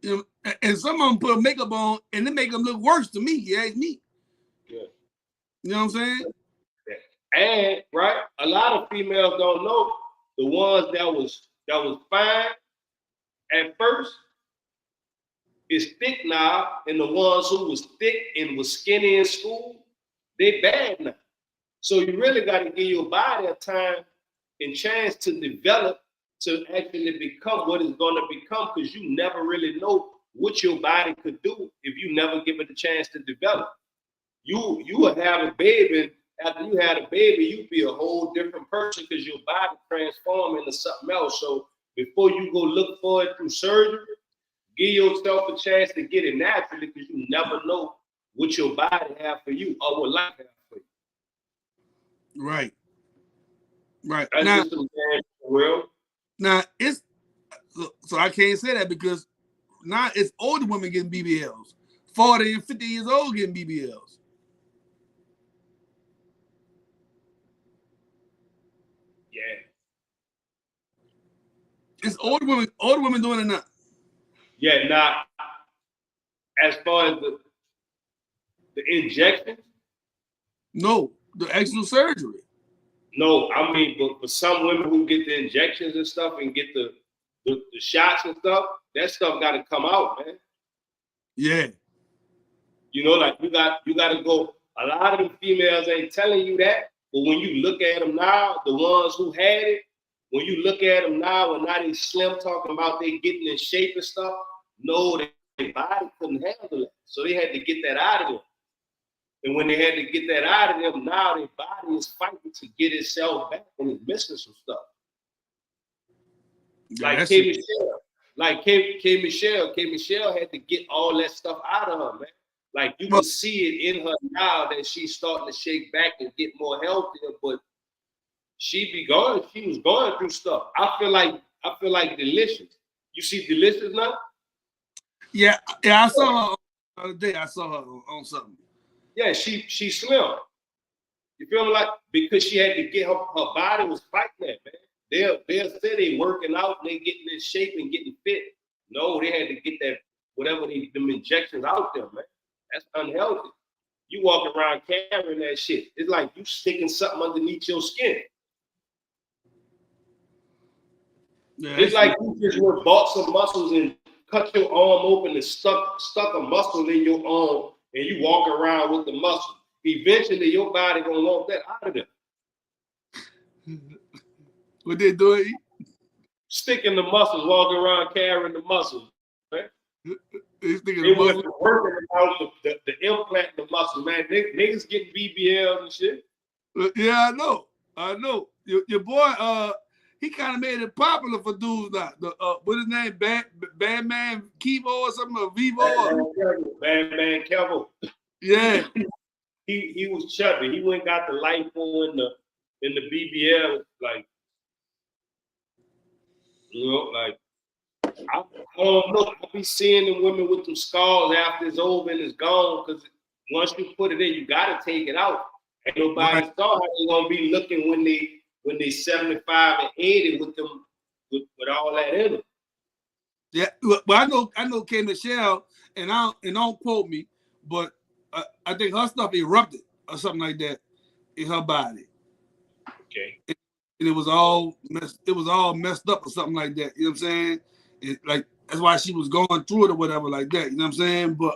You know, and some of them put makeup on and they make them look worse to me. You ask me. Yeah. You know what I'm saying? Yeah. And right, a lot of females don't know the ones that was fine at first is thick now, and the ones who was thick and was skinny in school, they bad now. So you really got to give your body a time and chance to develop to actually become what it's going to become, because you never really know what your body could do if you never give it a chance to develop. You will have a baby. After you had a baby, you'd be a whole different person because your body transforms into something else. So before you go look for it through surgery, give yourself a chance to get it naturally, because you never know what your body have for you or what life have for you. Right. Right. That's now, just some real. Now it's so I can't say that because now it's older women getting BBLs, 40 and 50 years old getting BBLs. Yeah. It's older women doing it now. Yeah, now as far as the injection, No, the actual surgery. no, I mean, but for some women who get the injections and stuff and get the shots and stuff, that stuff got to come out, man. Yeah. You know, like you got to go. A lot of them females ain't telling you that, but when you look at them now, the ones who had it, when you look at them now and now they slim talking about they getting in shape and stuff, no, their body couldn't handle it. So they had to get that out of them. And when they had to get that out of them, now their body is fighting to get itself back and it's missing some stuff. Yeah, like K. Michelle. Like K. Michelle had to get all that stuff out of her, man. Like you can see it in her now that she's starting to shake back and get more healthier, but she was going through stuff. I feel like Delicious. You see Delicious now? Yeah, I saw her the other day. I saw her on something. Yeah, she slim. You feel me? Like because she had to get her body was fighting that, man. They'll say they working out and they getting in shape and getting fit. No, they had to get that whatever them injections out there, man. That's unhealthy. You walk around carrying that shit. It's like you sticking something underneath your skin. Yeah, it's like you just bought some muscles and cut your arm open and stuck a muscle in your arm and you walk around with the muscle. Eventually your body gonna want that out of there. What they doing? Sticking the muscles, walking around carrying the muscles, man. They wasn't working about the implant the muscle, man. Niggas getting BBLs and shit. Yeah, I know. Your boy, he kind of made it popular for dudes now. What his name? Bandman Kevo or something? Or Vivo? Bandman Kevo. Yeah. he was chubby. He went and got the lipo in the BBL, like, you know, like I don't know. I be seeing them women with them scars after it's over and it's gone. Because once you put it in, you gotta take it out. Ain't nobody saw how they gonna be looking when they 75 and 80 with them with all that in them. Yeah, but I know K. Michelle, and don't quote me, but I think her stuff erupted or something like that in her body. Okay. And it was all messed up or something like that. You know what I'm saying? Like that's why she was going through it or whatever like that. You know what I'm saying? But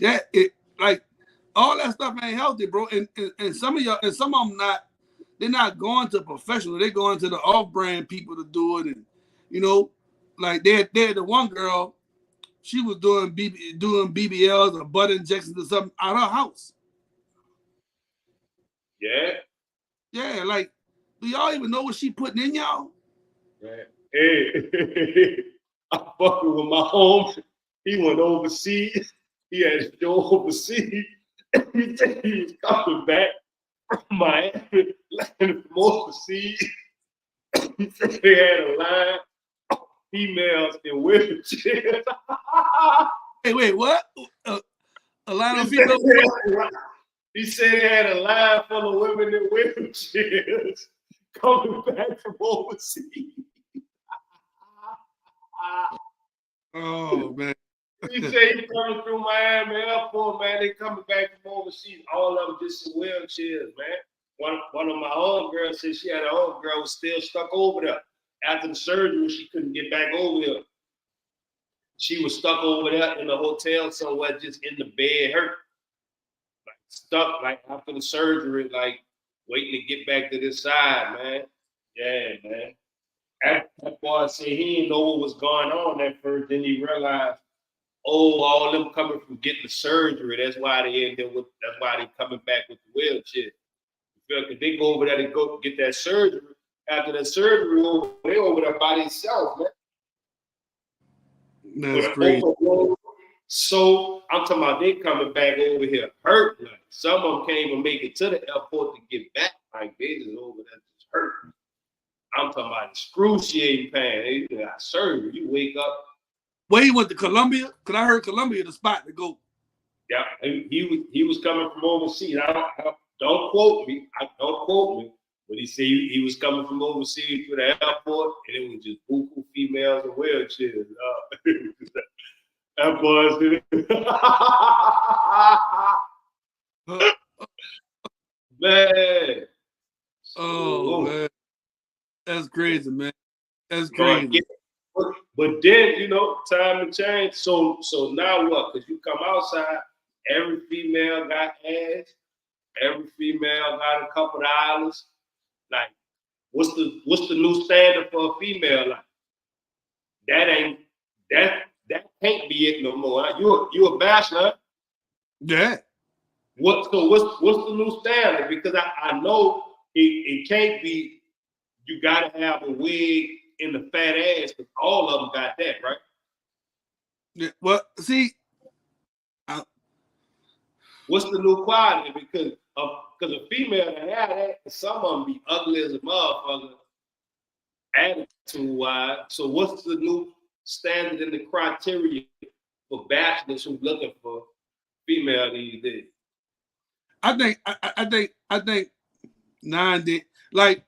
yeah, it like all that stuff ain't healthy, bro. And some of them they're not going to professional. They're going to the off-brand people to do it. And you know, like they had the one girl, she was doing BBLs or butt injections or something at her house. Yeah. Yeah, like, do y'all even know what she putting in y'all? Right. Hey, I'm fucking with my home. He went overseas. He had to go overseas. He said he was coming back from Miami, landing from overseas. He said they had a line of females in wheelchairs. Hey, wait, what? A line of females? He said they had a line full of women in wheelchairs coming back from overseas. Oh, man. He said he coming through Miami Airport, man. They coming back from overseas. All of them just in wheelchairs, man. One of my homegirls said she had a homegirl was still stuck over there. After the surgery, she couldn't get back over there. She was stuck over there in the hotel somewhere, just in the bed, hurt. Like stuck, like after the surgery, like waiting to get back to this side, man. Yeah, man. That boy said he didn't know what was going on at first. Then he realized, oh, all them coming from getting the surgery. That's why they coming back with the wheelchair. Because they go over there to go get that surgery. After that surgery, they over there by themselves, man. That's crazy. So I'm talking about they coming back over here hurt. Like, some of them can't even make it to the airport to get back. Like they just over there just hurt. I'm talking about excruciating pain. They got surgery. You wake up. Well, he went to Columbia, because I heard Columbia the spot to go. Yeah, he was coming from overseas. Don't quote me. Don't quote me. But he said he was coming from overseas to the airport, and it was just buku females in wheelchairs. That boy man. Oh, man. That's crazy, man. That's crazy. But then, time to change. So now what? Because you come outside, every female got ass, every female got a couple of dollars. Like, what's the new standard for a female? Like, that can't be it no more. You a bachelor. Yeah. What's the new standard? Because I know it can't be. You gotta have a wig in the fat ass, because all of them got that, right? Yeah. Well, see, what's the new quality? Because a female that have that, some of them be ugly as a motherfucker, attitude-wise. So what's the new standard and the criteria for bachelors who looking for female these days? I think 9 like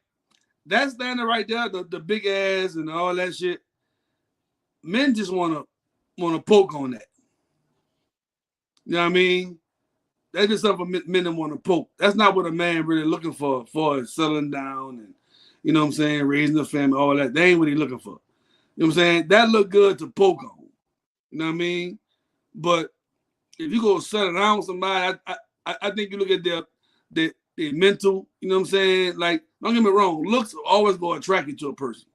that standard right there, the big ass and all that shit. Men just wanna poke on that. You know what I mean? That's just something men that want to poke. That's not what a man really looking for settling down and, you know what I'm saying, raising a family, all that. They ain't what he looking for. You know what I'm saying? That look good to poke on. You know what I mean? But if you go settle down with somebody, I think you look at their mental, you know what I'm saying? Like, don't get me wrong, looks always go attract you to a person.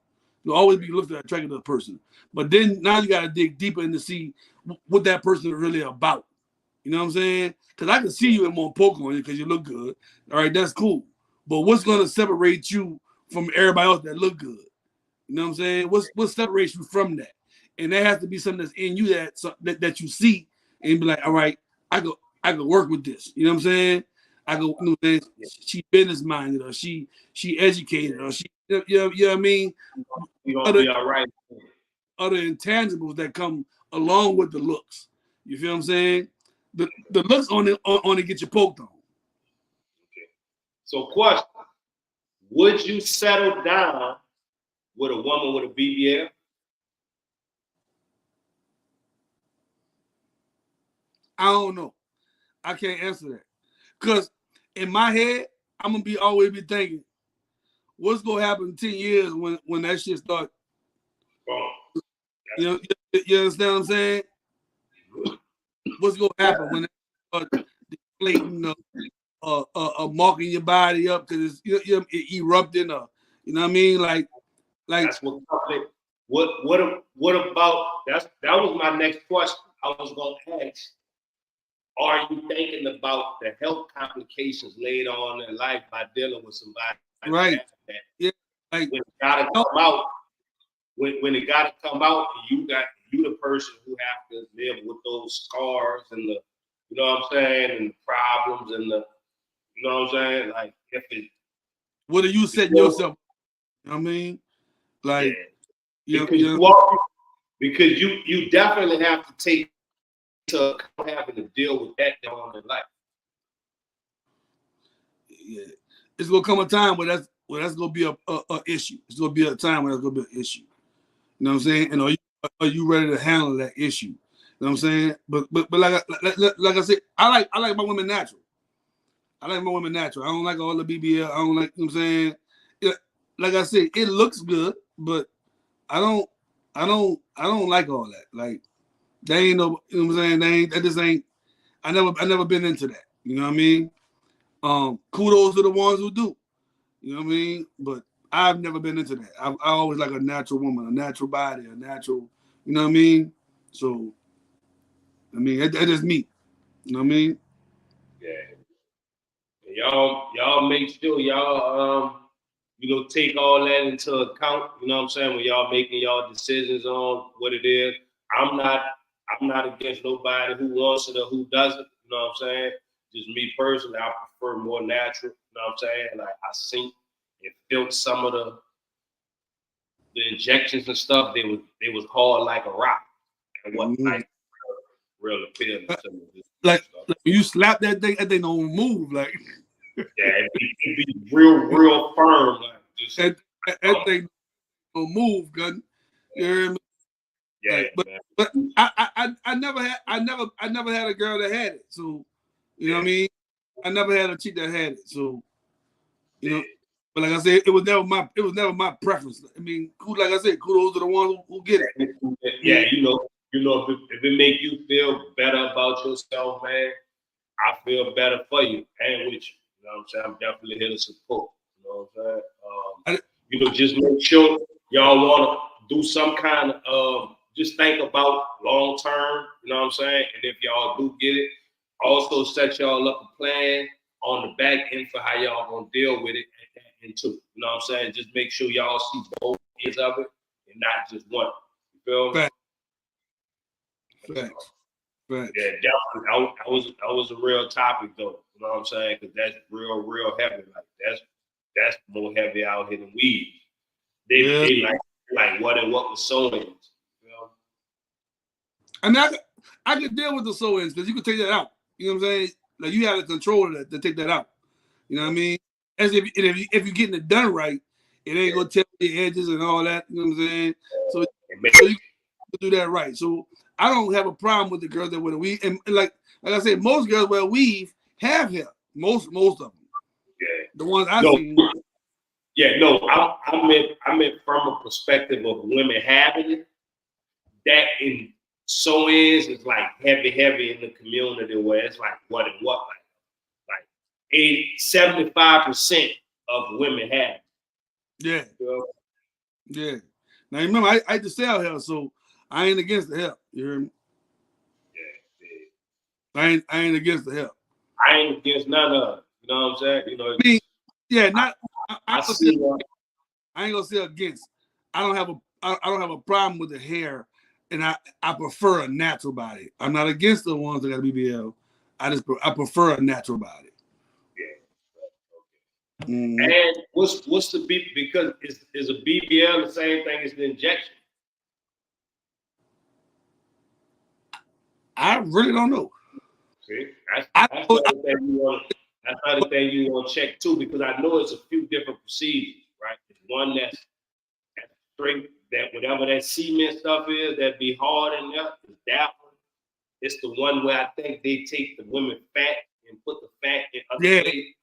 You'll always be looked at attracted to a person. But then now you got to dig deeper in to see what that person is really about. You know what I'm saying? Because I can see you and want to poke on you because you look good. All right, that's cool. But what's going to separate you from everybody else that look good? You know what I'm saying? What separates you from that? And there has to be something that's in you that you see and be like, all right, I could work with this. You know what I'm saying? I go, you know, she business minded, or she educated, or she, you know what I mean? You're gonna be all right. Other intangibles that come along with the looks. You feel what I'm saying? The looks only get you poked on. Okay. So, question: would you settle down with a woman with a BBL? I don't know. I can't answer that. Because in my head, I'm gonna always be thinking, what's gonna happen in 10 years when that shit start? You understand what I'm saying? What's gonna happen when it start deflating marking your body up because it's erupting, or you know what I mean? Like that's what about that was my next question. I was gonna ask, are you thinking about the health complications later on in life by dealing with somebody right? That yeah, like when it gotta come out, when it gotta come out, you the person who have to live with those scars and the, you know what I'm saying, and the problems and the, you know what I'm saying, like if it. What are you setting yourself? You know what I mean, like because you definitely have to take to having to deal with that on in life. Yeah, it's gonna come a time where that's gonna be a issue. It's gonna be a time where that's gonna be an issue. You know what I'm saying? And are you ready to handle that issue? You know what I'm saying? But like I said, I like my women natural. I like my women natural. I don't like all the BBL. I don't like, you know what I'm saying? Like I said, it looks good, but I don't like all that. Like, they ain't no, you know what I'm saying? I never been into that. You know what I mean? Kudos to the ones who do. You know what I mean? But I've never been into that. I always like a natural woman, a natural body, a natural, you know what I mean? So, I mean, that is me. You know what I mean? Yeah. Y'all make sure y'all take all that into account. You know what I'm saying? When y'all making y'all decisions on what it is. I'm not against nobody who wants it or who doesn't. You know what I'm saying? Just me personally, I prefer more natural. You know what I'm saying? Like, I seen and felt some of the the injections and stuff, they was hard like a rock. And what like real appealing to me. Like when you slap that thing don't move. Like yeah, it be real firm. Like just that thing don't move, gun. You hear me? yeah, like, man. but I never had a girl that had it. So you know what I mean? I never had a chick that had it. So you know, but like I said, it was never my preference. I mean, like I said, kudos to the ones who get it. Yeah, you know, if it make you feel better about yourself, man, I feel better for you and with you. You know what I'm saying? I'm definitely here to support. You know what I'm saying? You know, just make sure y'all want to do some kind of, just think about long term. You know what I'm saying? And if y'all do get it, also set y'all up a plan on the back end for how y'all gonna deal with it and too. You know what I'm saying? Just make sure y'all see both ends of it and not just one. You feel me? Facts. Yeah, definitely. That was a real topic though. You know what I'm saying? Because that's real heavy. Like that's more heavy out here than weed. They like what was sew-ins. You know? I mean, I could deal with the sew-ins because you can take that out. You know what I'm saying? Like you have the control to take that out. You know what I mean? As if you're getting it done right, it ain't gonna tell the edges and all that. You know what I'm saying? So you do that right. So I don't have a problem with the girls that wear the weave. And like I said, most girls wear weave have hair. Most of them. Yeah. The ones I've seen. Yeah, no, I meant from a perspective of women having it. That in sew-ins is like heavy in the community where it's like what like 75% of women have it. Yeah. You know? Yeah. Now remember, I used to sell hair, so I ain't against the help. You hear me? Yeah. I ain't against the help. I ain't against none of it. You know what I'm saying? You know, I mean, yeah, not. I ain't gonna say against. I don't have a problem with the hair, and I prefer a natural body. I'm not against the ones that got BBL. I prefer a natural body. Yeah. Mm-hmm. And what's the B? Because is a BBL the same thing as the injection? I really don't know. See, that's another thing you want to check too, because I know it's a few different procedures, right? It's one that's straight, that whatever that cement stuff is that be hard in there, is that one. It's the one where I think they take the women fat and put the fat in other places.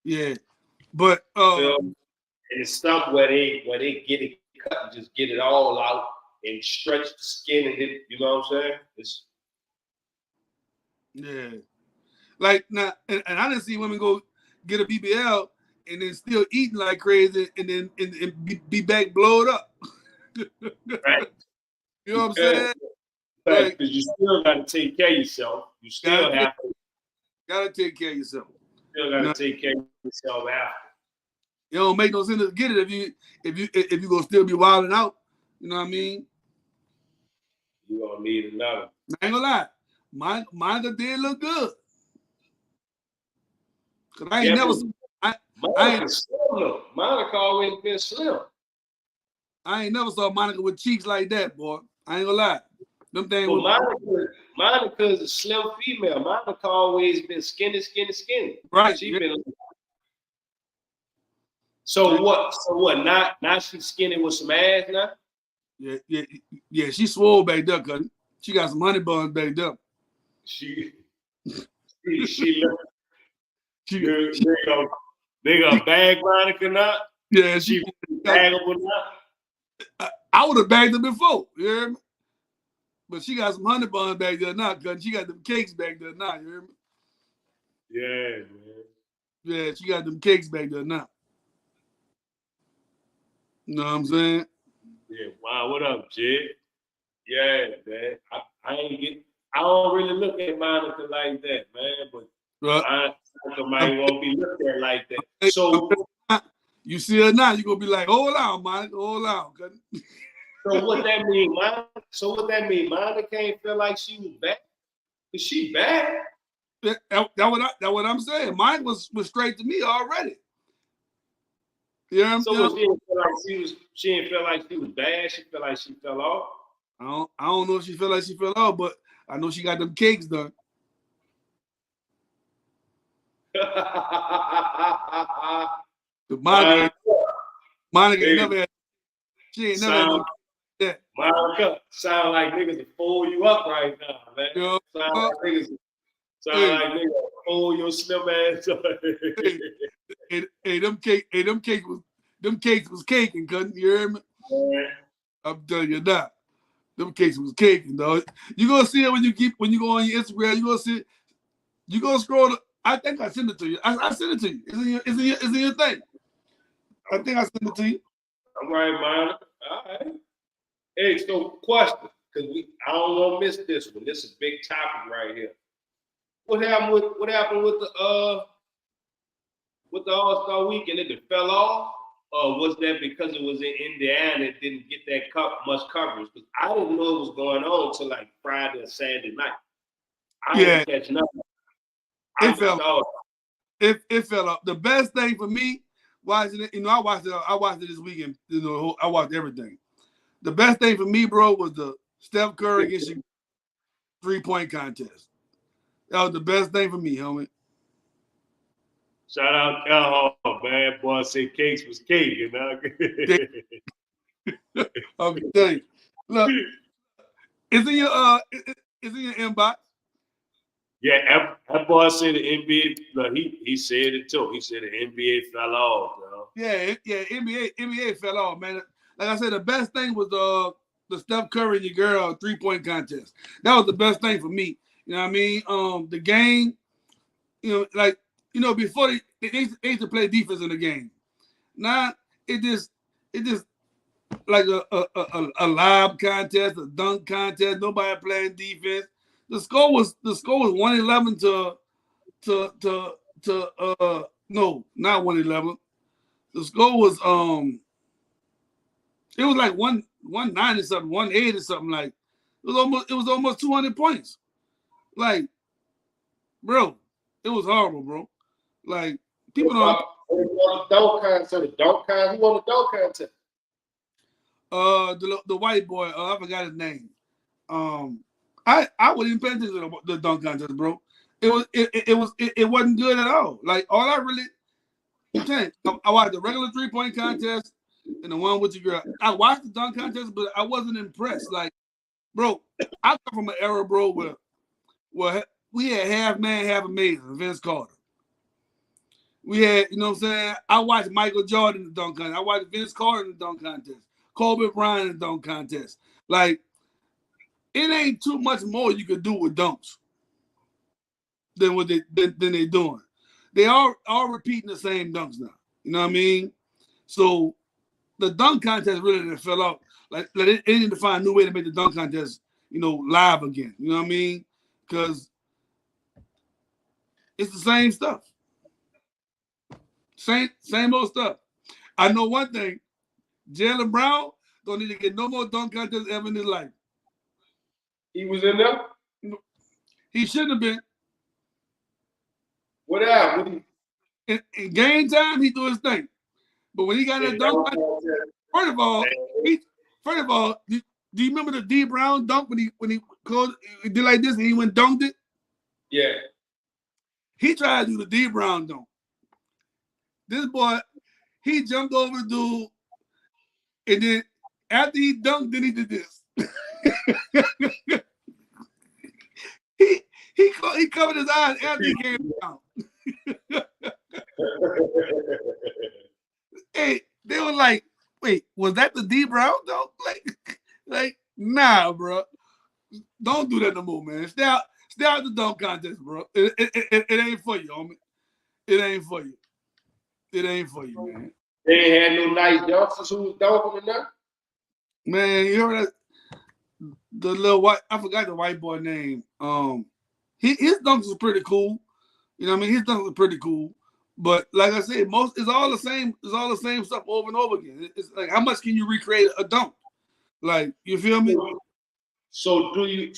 Yeah. But and it's some where they get it cut and just get it all out and stretch the skin and it, you know what I'm Yeah. saying? Like now, and I didn't see women go get a BBL and then still eating like crazy and then and be back blowed up. Right. You know what I'm saying? Like, because you still got to take care of yourself. You still gotta take care of yourself. Still got to take care of yourself after. It don't make no sense to get it if you gonna still be wilding out. You know what I mean? You gonna need another. I ain't gonna lie, mine did look good. Cause I ain't never. Monica always been slim. I ain't never saw Monica with cheeks like that, boy. I ain't gonna lie. Them things. Well, Monica is a slim female. Monica always been skinny. Right. She been. So what? Now she's skinny with some ass now. Yeah. She swole back up, cause she got some honey buns back up. They got bag Monica now. Yeah, she baggable now. I would have bagged her before, you hear me? But she got some honey buns back there now, cause she got them cakes back there now, you hear me? Yeah, man. Yeah, she got them cakes back there now. You know what I'm saying? Yeah. Wow. What up, Jed? Yeah, man. I don't really look at Monica like that, man. But Monica might won't be looked at like that. So you see her now, you gonna be like, hold on, Monica, hold on. So what that mean, Monica? Monica can't feel like she was bad. Is she bad? That what I'm saying. Mine was straight to me already. Yeah, So she didn't feel like she didn't feel like she was bad. She felt like she fell off. I don't know if she felt like she fell off, but I know she got them cakes done. The Monica ain't never had. She ain't never had no that. Monica sound like niggas to fold you up right now, man. You know, Sound like niggas fold your slim ass up. hey, them cakes was caking, couldn't you hear me? Man. I'm telling you that. Them cakes was caking, dog. You gonna see it when you go on your Instagram. You gonna see it. You gonna scroll. I think I sent it to you. I sent it to you. It's in your thing. I think I sent it to you. All right, man. All right. Hey, so question, because I don't want to miss this one. This is a big topic right here. What happened with the All-Star weekend? It fell off, or was that because it was in Indiana it didn't get that much coverage? Because I didn't know it was going on until like Friday or Saturday night. I didn't catch nothing. It fell off. The best thing for me watching it, I watched it this weekend. I watched everything. The best thing for me, bro, was the Steph Curry against your 3-point contest. That was the best thing for me, homie. Shout out Cal Hall, man. Boy said cakes was cake, you know. I'm telling you. Look, it's in your inbox. Yeah, that boy said the NBA. Look, he said it too. He said the NBA fell off, bro. Yeah, NBA fell off, man. Like I said, the best thing was the Steph Curry and your girl 3-point contest. That was the best thing for me. You know what I mean? The game, before they used to play defense in the game. Now it just like a lob contest, a dunk contest. Nobody playing defense. The score was 111 no, not 111. The score was it was like 190 something, 180 something. Like it was almost 200 points. Like, bro, it was horrible, bro. Like people don't. Who won the dunk contest? The white boy. I forgot his name. I wouldn't even pay attention to the dunk contest, bro. It wasn't good at all. Like all I really, I watched the regular 3-point contest and the one with your girl. I watched the dunk contest, but I wasn't impressed. Like, bro, I come from an era, bro, where we had half man, half amazing. Vince Carter. We had, you know what I'm saying? I watched Michael Jordan in the dunk contest. I watched Vince Carter in the dunk contest. Kobe Bryant in the dunk contest. Like, it ain't too much more you could do with dunks than what they're doing. They are all repeating the same dunks now. You know what I mean? So the dunk contest really fell off. Like it needed to find a new way to make the dunk contest, live again. You know what I mean? Because it's the same stuff. Same old stuff. I know one thing. Jaylen Brown don't need to get no more dunk contests ever in his life. He was in there? He shouldn't have been. What happened? In game time, he do his thing. But when he got that dunk contest, first of all, do you remember the D Brown dunk when he did like this and he went dunked it? Yeah. He tried to do the D Brown dunk. This boy, he jumped over the dude, and then after he dunked, then he did this. he covered his eyes after he came down. Hey, they were like, "Wait, was that the D Brown dunk?" Like, nah, bro. Don't do that no more, man. Stay out the dunk contest, bro. It ain't for you, homie. It ain't for you. It ain't for you, man. They ain't had no nice youngsters who was dunking in there? Man, you heard that? The little white, I forgot the white boy name. His dunks was pretty cool. You know what I mean? His dunks was pretty cool. But like I said, it's all the same stuff over and over again. It's like, how much can you recreate a dunk? Like, you feel me? So do you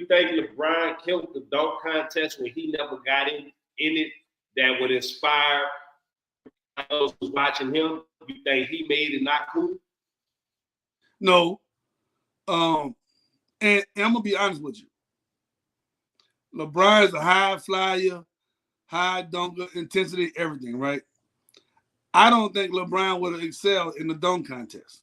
think LeBron killed the dunk contest when he never got in it, that would inspire those watching him You think he made it not cool? No. And I'm gonna be honest with you. LeBron is a high flyer, high dunker, intensity, everything, right? I don't think LeBron would have excelled in the dunk contest.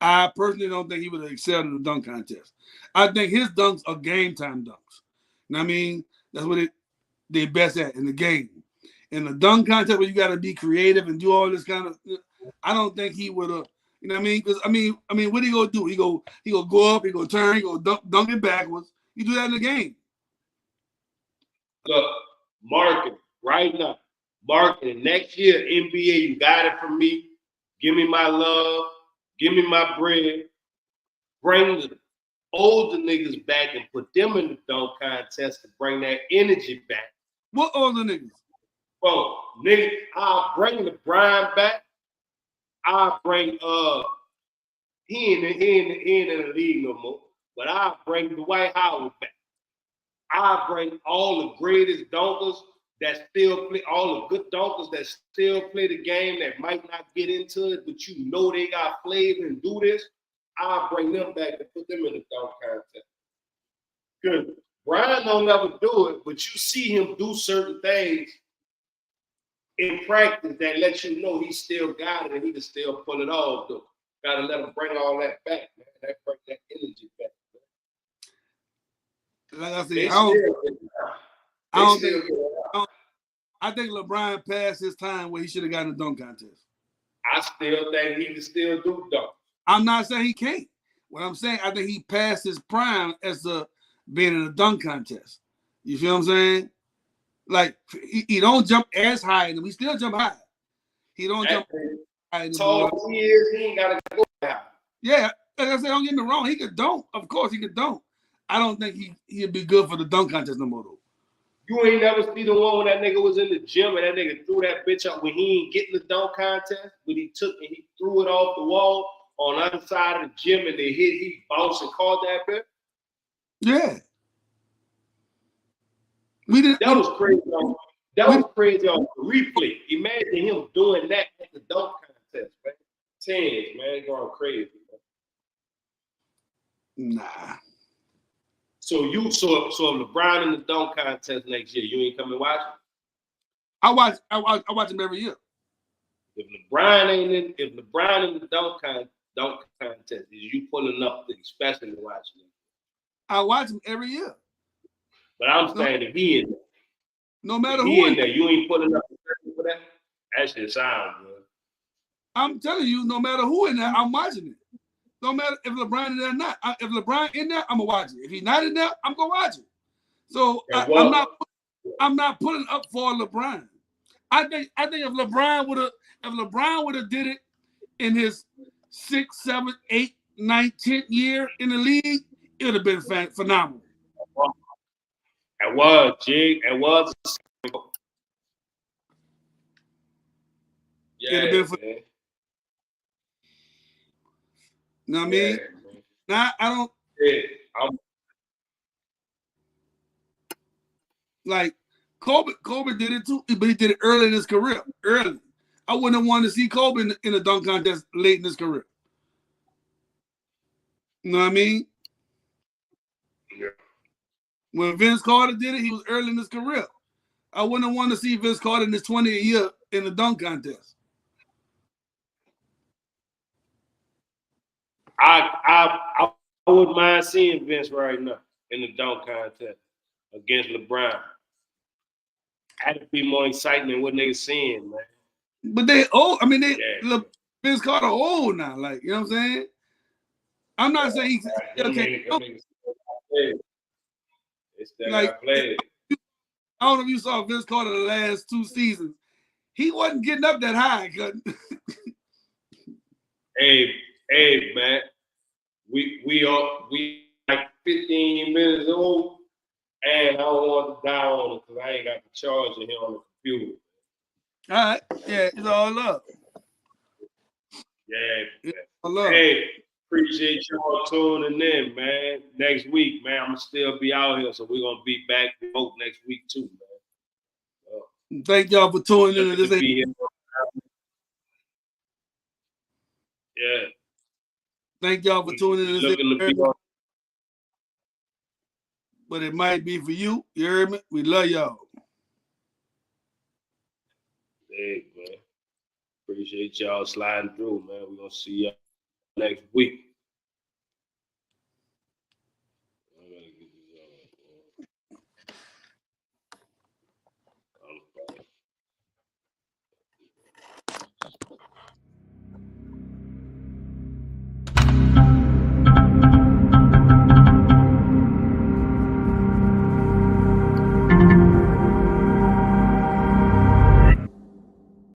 I personally don't think he would have excelled in the dunk contest. I think his dunks are game time dunks. You know what I mean? That's what they're best at in the game. In the dunk contest where you got to be creative and do all this kind of, I don't think he would have. You know what I mean? Because I mean, what he gonna do? He go up, he go turn, he go dunk it backwards. You do that in the game. Look, marketing right now. Marketing next year, NBA, you got it from me. Give me my love. Give me my bread. Bring the older niggas back and put them in the dunk contest to bring that energy back. What older niggas? Bro, nigga, I'll bring LeBron back. I'll bring he ain't in the league no more, but I'll bring Dwight Howard back. I'll bring all the greatest dunkers that still play, all the good dunkers that still play the game that might not get into it, but you know they got flavor and do this. I'll bring them back and put them in the dunk contest. Good. Brian don't ever do it, but you see him do certain things in practice that lets you know he still got it and he can still pull it off, though. Gotta let him bring all that back, man. That bring that energy back. Like I said, I think LeBron passed his time where he should have gotten a dunk contest. I still think he can still do dunk. I'm not saying he can't. What I'm saying, I think he passed his prime as being in a dunk contest. You feel what I'm saying? Like he don't jump as high, and we still jump high. He don't jump high. Tall he is, he ain't gotta go high. Yeah, like I said, don't get me wrong. He could dunk. Of course, he could dunk. I don't think he'd be good for the dunk contest no more, though. You ain't never see the one when that nigga was in the gym and that nigga threw that bitch up when he ain't getting the dunk contest, but he took and he threw it off the wall on the other side of the gym and he bounced and caught that bitch? Yeah. That was crazy. That was crazy on the replay. Imagine him doing that at the dunk contest, man. 10s, man, going crazy, man. Nah. So if LeBron in the dunk contest next year, you ain't coming watch it? I watch him every year. If LeBron in the dunk contest, is you pulling up the especially to watch it? I watch him every year. But I'm saying if he in there. No matter who in there, you ain't pulling up for that? That shit sounds good. I'm telling you, no matter who in there, I'm watching it. No matter if LeBron in there or not. If LeBron in there, I'm gonna watch it. If he's not in there, I'm gonna watch it. So I'm not putting up for LeBron. I think if LeBron would have did it in his 6th, 7th, 8th, 9th, 10th year in the league, it would have been phenomenal. It was, Jig. It was. Yeah, you know what I mean? Now I don't. Yeah, like Kobe did it too, but he did it early in his career. Early. I wouldn't have wanted to see Kobe in a dunk contest late in his career. You know what I mean? Yeah. When Vince Carter did it, he was early in his career. I wouldn't have wanted to see Vince Carter in his 20th year in the dunk contest. I wouldn't mind seeing Vince right now in the dunk contest against LeBron. That'd be more exciting than what niggas seeing, man. But they old. I mean, Vince Carter old now. Like, you know what I'm saying? I'm not saying he's okay. Like, I don't know if you saw Vince Carter the last 2 seasons. He wasn't getting up that high. Hey, man. We like 15 minutes old, and I don't want to die on it because I ain't got the charger here on the computer. All right. Yeah, it's all up. Yeah. All up. Hey, appreciate y'all tuning in, man. Next week, man, I'm going to still be out here, so we're going to be back next week too, man. Thank y'all for tuning in to Looking this. to be here. Yeah. Thank y'all for tuning in to Looking to this. be on. But it might be for you. You heard me? We love y'all. Hey, man. Appreciate y'all sliding through, man. We're going to see y'all next week.